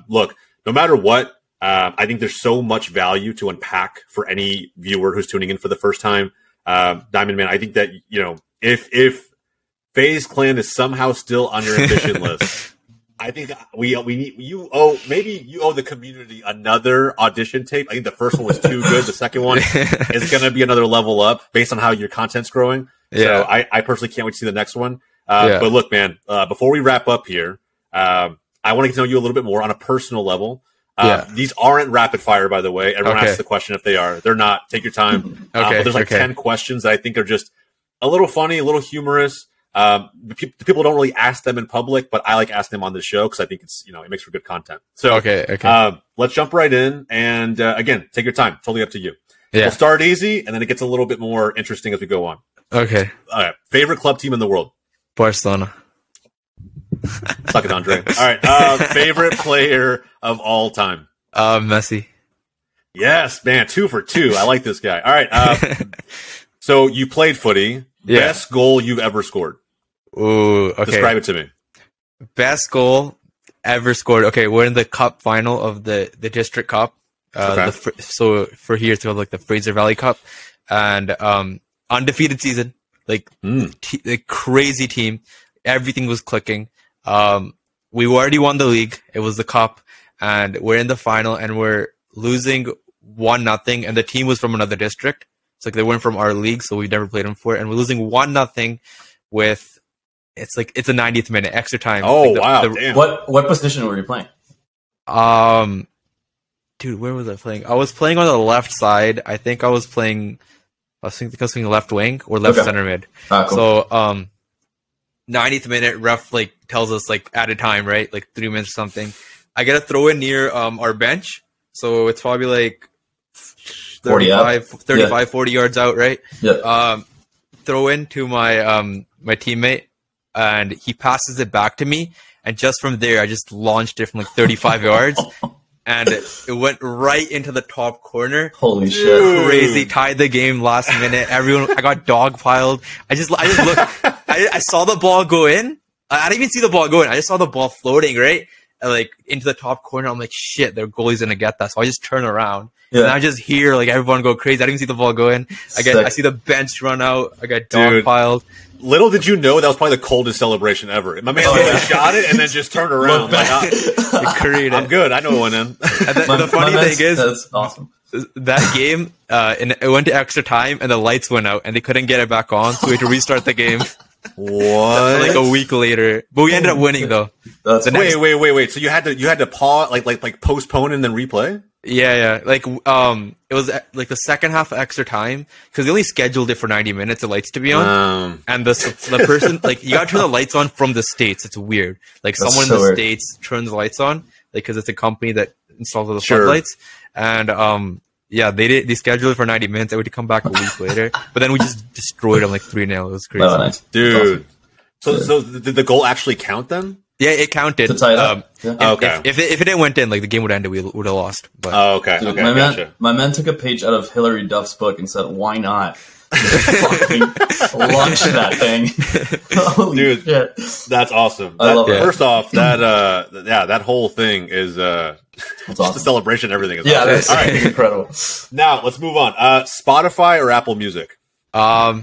Look, no matter what, I think there's so much value to unpack for any viewer who's tuning in for the first time. Diamond Man, I think that, you know, if FaZe Clan is somehow still on your ambition list, I think we need, you owe the community another audition tape. I think the first one was too good. The second one is going to be another level up based on how your content's growing. Yeah. So I personally can't wait to see the next one. But look, man, before we wrap up here, I want to get to know you a little bit more on a personal level. These aren't rapid fire, by the way. Everyone asks the question if they are. They're not. Take your time. But there's like 10 questions that I think are just a little funny, a little humorous. The people don't really ask them in public, but I like asking them on the show because I think it's, you know, it makes for good content. So let's jump right in. And again, take your time. Totally up to you. We'll start easy, and then it gets a little bit more interesting as we go on. Okay. All right. Favorite club team in the world? Barcelona. Suck it, Andre. All right. Favorite player of all time? Messi. Yes, man. 2 for 2. I like this guy. All right. So you played footy. Best goal you've ever scored? Ooh, okay. Describe it to me. Best goal ever scored. Okay, we're in the cup final of the district cup. So for here, it's called like the Fraser Valley Cup, and undefeated season. Like the crazy team. Everything was clicking. We already won the league. It was the cup, and we're in the final, and we're losing 1-0. And the team was from another district. It's like they weren't from our league, so we've never played them before. And we're losing 1-0 with it's a 90th minute extra time. Oh, like wow! Damn. What position were you playing? Dude, where was I playing? I was playing on the left side. I think I was playing left wing or left center mid. Cool. So 90th minute, ref like tells us like at a time, right? Like 3 minutes or something. I get a throw in near our bench, so it's probably like 40 yards out, right? Yeah. Throw in to my my teammate, and he passes it back to me, and just from there, I just launched it from like 35 yards, and it went right into the top corner. Holy shit! Crazy, tied the game last minute. Everyone, I got dogpiled. I just looked. I saw the ball go in. I didn't even see the ball go in. I just saw the ball floating right, like into the top corner. I'm like, shit, their goalie's gonna get that. So I just turn around. Yeah. And I just hear like everyone go crazy. I didn't even see the ball go in. I see the bench run out. I got dogpiled. Little did you know that was probably the coldest celebration ever. My man shot it and then just turned around. Like, I'm good. I know it went in. And the funny thing is, that's awesome. That game, it went to extra time and the lights went out and they couldn't get it back on, so we had to restart the game. What? Like a week later, but we ended up winning though. Wait. So you had to pause, like postpone and then replay? Yeah. Like it was like the second half of extra time because they only scheduled it for 90 minutes. The lights to be on, and the person like you got to turn the lights on from the States. It's weird. Like someone in the States turns the lights on, like because it's a company that installs the floodlights, and they scheduled it for 90 minutes. I would come back a week later, but then we just destroyed them like 3-0. It was crazy, nice. Dude. Awesome. So did the goal actually count then? Yeah, it counted. To tie it up. Yeah. Okay. If it didn't went in, like the game would end, we would have lost. But Oh, okay. Dude, Okay. my man took a page out of Hilary Duff's book and said, "Why not?" Fucking launch that thing. Holy Dude, shit. that's awesome. I love it. First off, that whole thing is just awesome. a celebration. Everything is Yeah, awesome. that's All right. incredible. Now let's move on. Spotify or Apple Music? I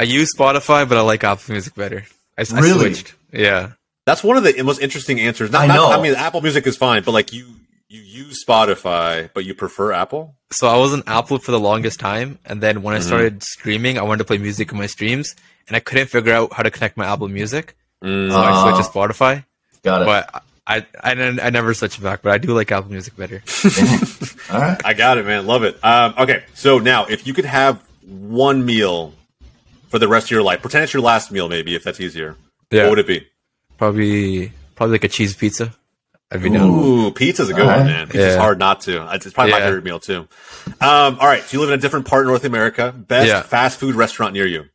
use Spotify, but I like Apple Music better. I Really? switched. Yeah. That's one of the most interesting answers. I know. I mean, Apple Music is fine, but like you use Spotify, but you prefer Apple? So I was on Apple for the longest time, and then when I started streaming, I wanted to play music in my streams, and I couldn't figure out how to connect my Apple Music, so I switched to Spotify. Got it. But I never switched back, but I do like Apple Music better. All right. I got it, man. Love it. Okay, so now if you could have one meal for the rest of your life, pretend it's your last meal, maybe if that's easier. Yeah. What would it be? Probably like a cheese pizza. I'd be down. Ooh, pizza's a good one, man. Pizza's hard not to. It's probably my favorite meal too. All right, so you live in a different part of North America. Best fast food restaurant near you?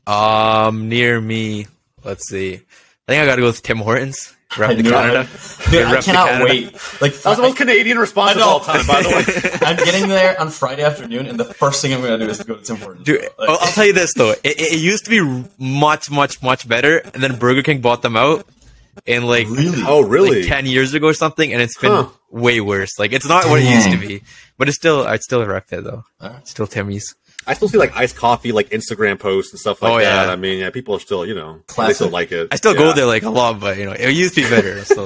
Near me, let's see. I think I gotta go with Tim Hortons. Rep to knew it. Canada. Dude, I Rep to cannot Canada. wait. Like, That was the most Canadian response of all time, by the way. I'm getting there on Friday afternoon, and the first thing I'm going to do is go to Tim Hortons. Dude, I'll tell you this though. It used to be much better, and then Burger King bought them out in like Really? Oh, really? like 10 years ago or something, and it's been way worse. Like it's not what it used to be, but I'd still rep it though. Still Timmy's. I still see like iced coffee, like Instagram posts and stuff like Oh, that. yeah. I mean, people are still, they Classic. still like it. I still go there like a lot, but it used to be better. So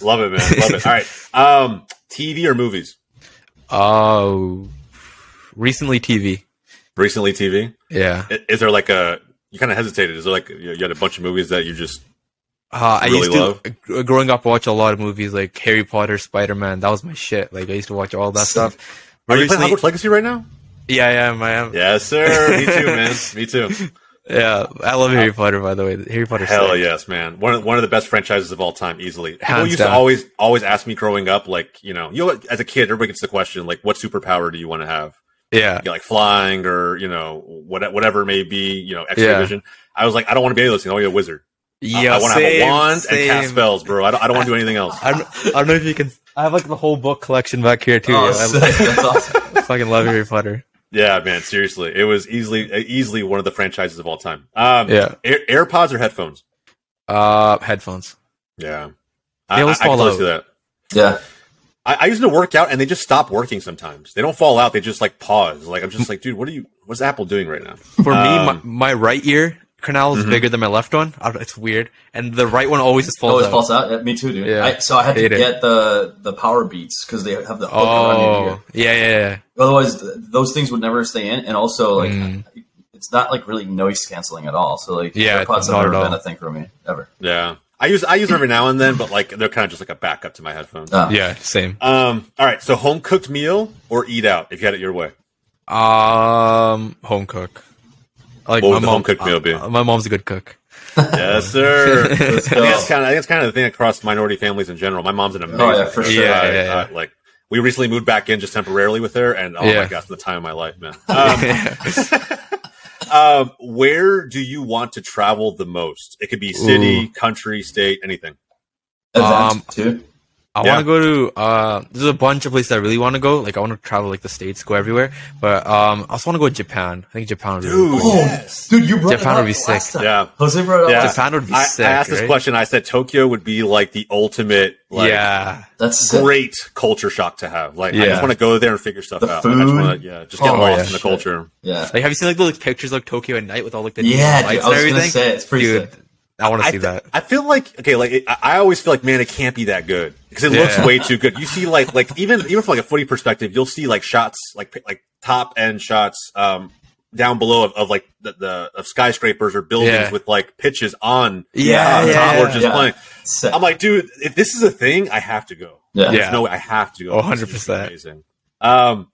Love it, man. Love it. All right. TV or movies? Recently TV. Recently TV? Yeah. Is there like you kind of hesitated. Is there like, you had a bunch of movies that you just I really used love? to, growing up, watch a lot of movies like Harry Potter, Spider-Man. That was my shit. Like I used to watch all that stuff. Are you Recently- playing Hogwarts Legacy right now? Yeah, I am. Yes, sir. Me too, man. Me too. Yeah, I love Harry Potter. By the way, Harry Potter. Hell yes, man. One of the best franchises of all time, easily. People Hands used down. to always ask me growing up, like, as a kid, everybody gets the question, like, what superpower do you want to have? Yeah, Like flying or, whatever it may be, X-ray Yeah. vision. I was like, I don't want to be any of those things. I want to be a wizard. yeah. I want to have a wand same. and cast spells, bro. I don't want to do anything else. I don't know if you can. I have like the whole book collection back here too. Oh, I sick. That's awesome. fucking love Harry Potter. Yeah, man. Seriously, it was easily one of the franchises of all time. Yeah. AirPods or headphones? Headphones. Yeah, They always I can fall totally out. see that. Yeah. I used to work out and they just stop working sometimes. They don't fall out. They just like pause. Like I'm just like, dude, what's Apple doing right now? For me, my right ear canal is bigger than my left one. It's weird, and the right one always just falls Always out. falls out. Yeah, me too, dude. Yeah. So I had to Hate it. get the power beats because they have the hook around your ear. Oh, yeah. Otherwise, those things would never stay in, and also like it's not like really noise canceling at all. So like Yeah, AirPods have not never at been all. a thing for me ever. Yeah, I use them every now and then, but like they're kind of just like a backup to my headphones. Yeah, same. All right, so home cooked meal or eat out if you had it your way. Home cook. Like What would the home cooked meal be? My mom's a good cook. Yes, sir. Let's I go. think that's kind of the thing across minority families in general. My mom's an amazing. Oh, yeah, for cook. sure. Yeah. Like we recently moved back in just temporarily with her, and oh Yeah. my gosh, the time of my life, man. Where do you want to travel the most? It could be city, country, state, anything. Event too. I want to go to. There's a bunch of places I really want to go. Like I want to travel like the states, go everywhere. But I also want to go to Japan. I think Japan would be really Dude, cool. yes. Dude, you brought Japan it would up be last sick. time. Yeah. Jose brought it up. Yeah. last time. Japan would be I sick. asked this right? question. I said Tokyo would be like the ultimate, like, Yeah. That's sick. great culture shock to have. Like, I Yeah. just want to go there and figure stuff The out. Like, I just food. want to, just get Oh, lost yeah. in the Shit. culture. Yeah. Like, have you seen like those pictures of Tokyo at night with all like the Yeah, neon dude, lights I was and gonna everything? say it's pretty Dude, sick. I want to see that. I feel like I always feel like, man, it can't be that good because it looks Yeah. way too good. You see, like even from like a footy perspective, you'll see like shots, like top end shots, down below of like the of skyscrapers or buildings Yeah. with like pitches on, Yeah, top or yeah. just playing. Sick. I'm like, dude, if this is a thing, I have to go. Yeah. There's Yeah. no way I have to go. Oh, This is 100%. amazing. All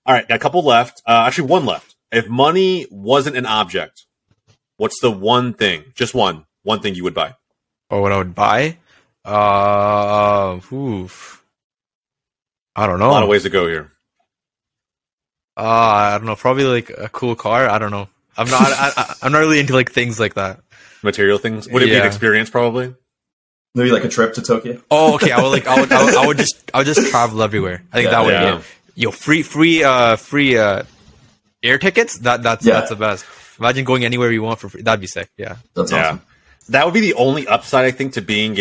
right, got a couple left. Actually, one left. If money wasn't an object, what's the one thing? Just one thing you would buy? Or what I would buy? Oof. I don't know. A lot of ways to go here. I don't know. Probably like a cool car. I don't know. I'm not. I'm not really into like things like that. Material things. Would it be an Yeah. experience? Probably. Maybe like a trip to Tokyo. Oh, okay. I would just travel everywhere. I think that would be free air tickets. That's the best. Imagine going anywhere you want for free. That'd be sick. Yeah. That's awesome. That would be the only upside, I think, to being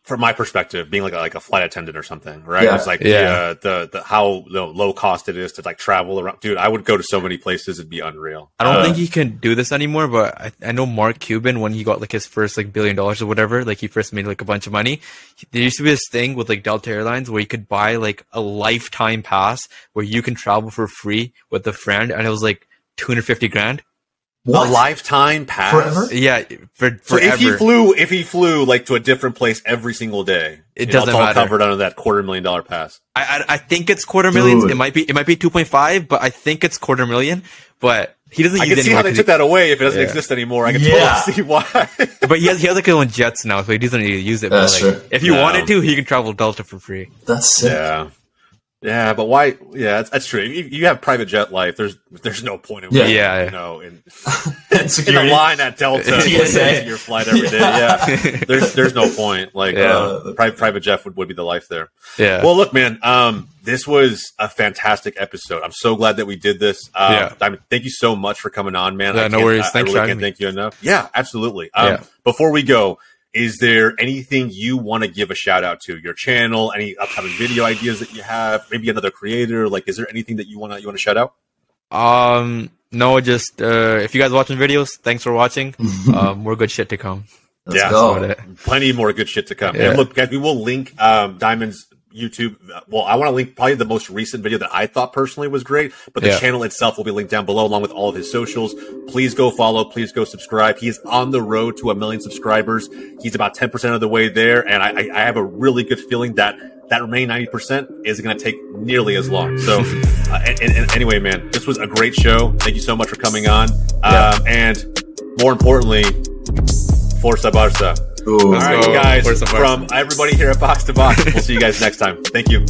from my perspective, being like a flight attendant or something, right? Yeah. It's like the how low cost it is to like travel around. Dude, I would go to so many places; it'd be unreal. I don't think he can do this anymore, but I know Mark Cuban, when he got like his first like $1 billion or whatever, like he first made like a bunch of money. There used to be this thing with like Delta Airlines where you could buy like a lifetime pass where you can travel for free with a friend, and it was like 250 grand. What? A lifetime pass? Forever? Yeah, forever. So if he flew like to a different place every single day, it doesn't matter. It's all covered under that $250,000 pass. I think it's $250,000. It might be 2.5, but I think it's $250,000. But he doesn't. I can see how they took that away if it doesn't exist anymore. I can totally see why. But he has like his own jets now, so he doesn't need to use it. That's but, like, true. If he wanted to, he can travel Delta for free. That's sick. Yeah, but why? Yeah, that's true. You have private jet life. There's no point in in the line at Delta to your flight every day. Yeah, there's no point. Like private jet would be the life there. Yeah. Well, look, man. This was a fantastic episode. I'm so glad that we did this. Diamond, thank you so much for coming on, man. Yeah, no worries. I really can't thank you enough. Yeah, absolutely. Before we go, is there anything you want to give a shout out to? Your channel, any upcoming video ideas that you have, maybe another creator? Like, is there anything that you want to shout out? No, just if you guys watching videos, thanks for watching. More good shit to come. Let's go. Plenty more good shit to come. Yeah. And look, guys, we will link Diamond's YouTube. Well, I want to link probably the most recent video that I thought personally was great, but the channel itself will be linked down below along with all of his socials. Please go follow. Please go subscribe. He is on the road to 1 million subscribers. He's about 10% of the way there, and I have a really good feeling that remaining 90% is going to take nearly as long. So, and anyway, man, this was a great show. Thank you so much for coming on. And more importantly, Forza Barca. All right, guys, from everybody here at Box to Box, we'll see you guys next time. Thank you.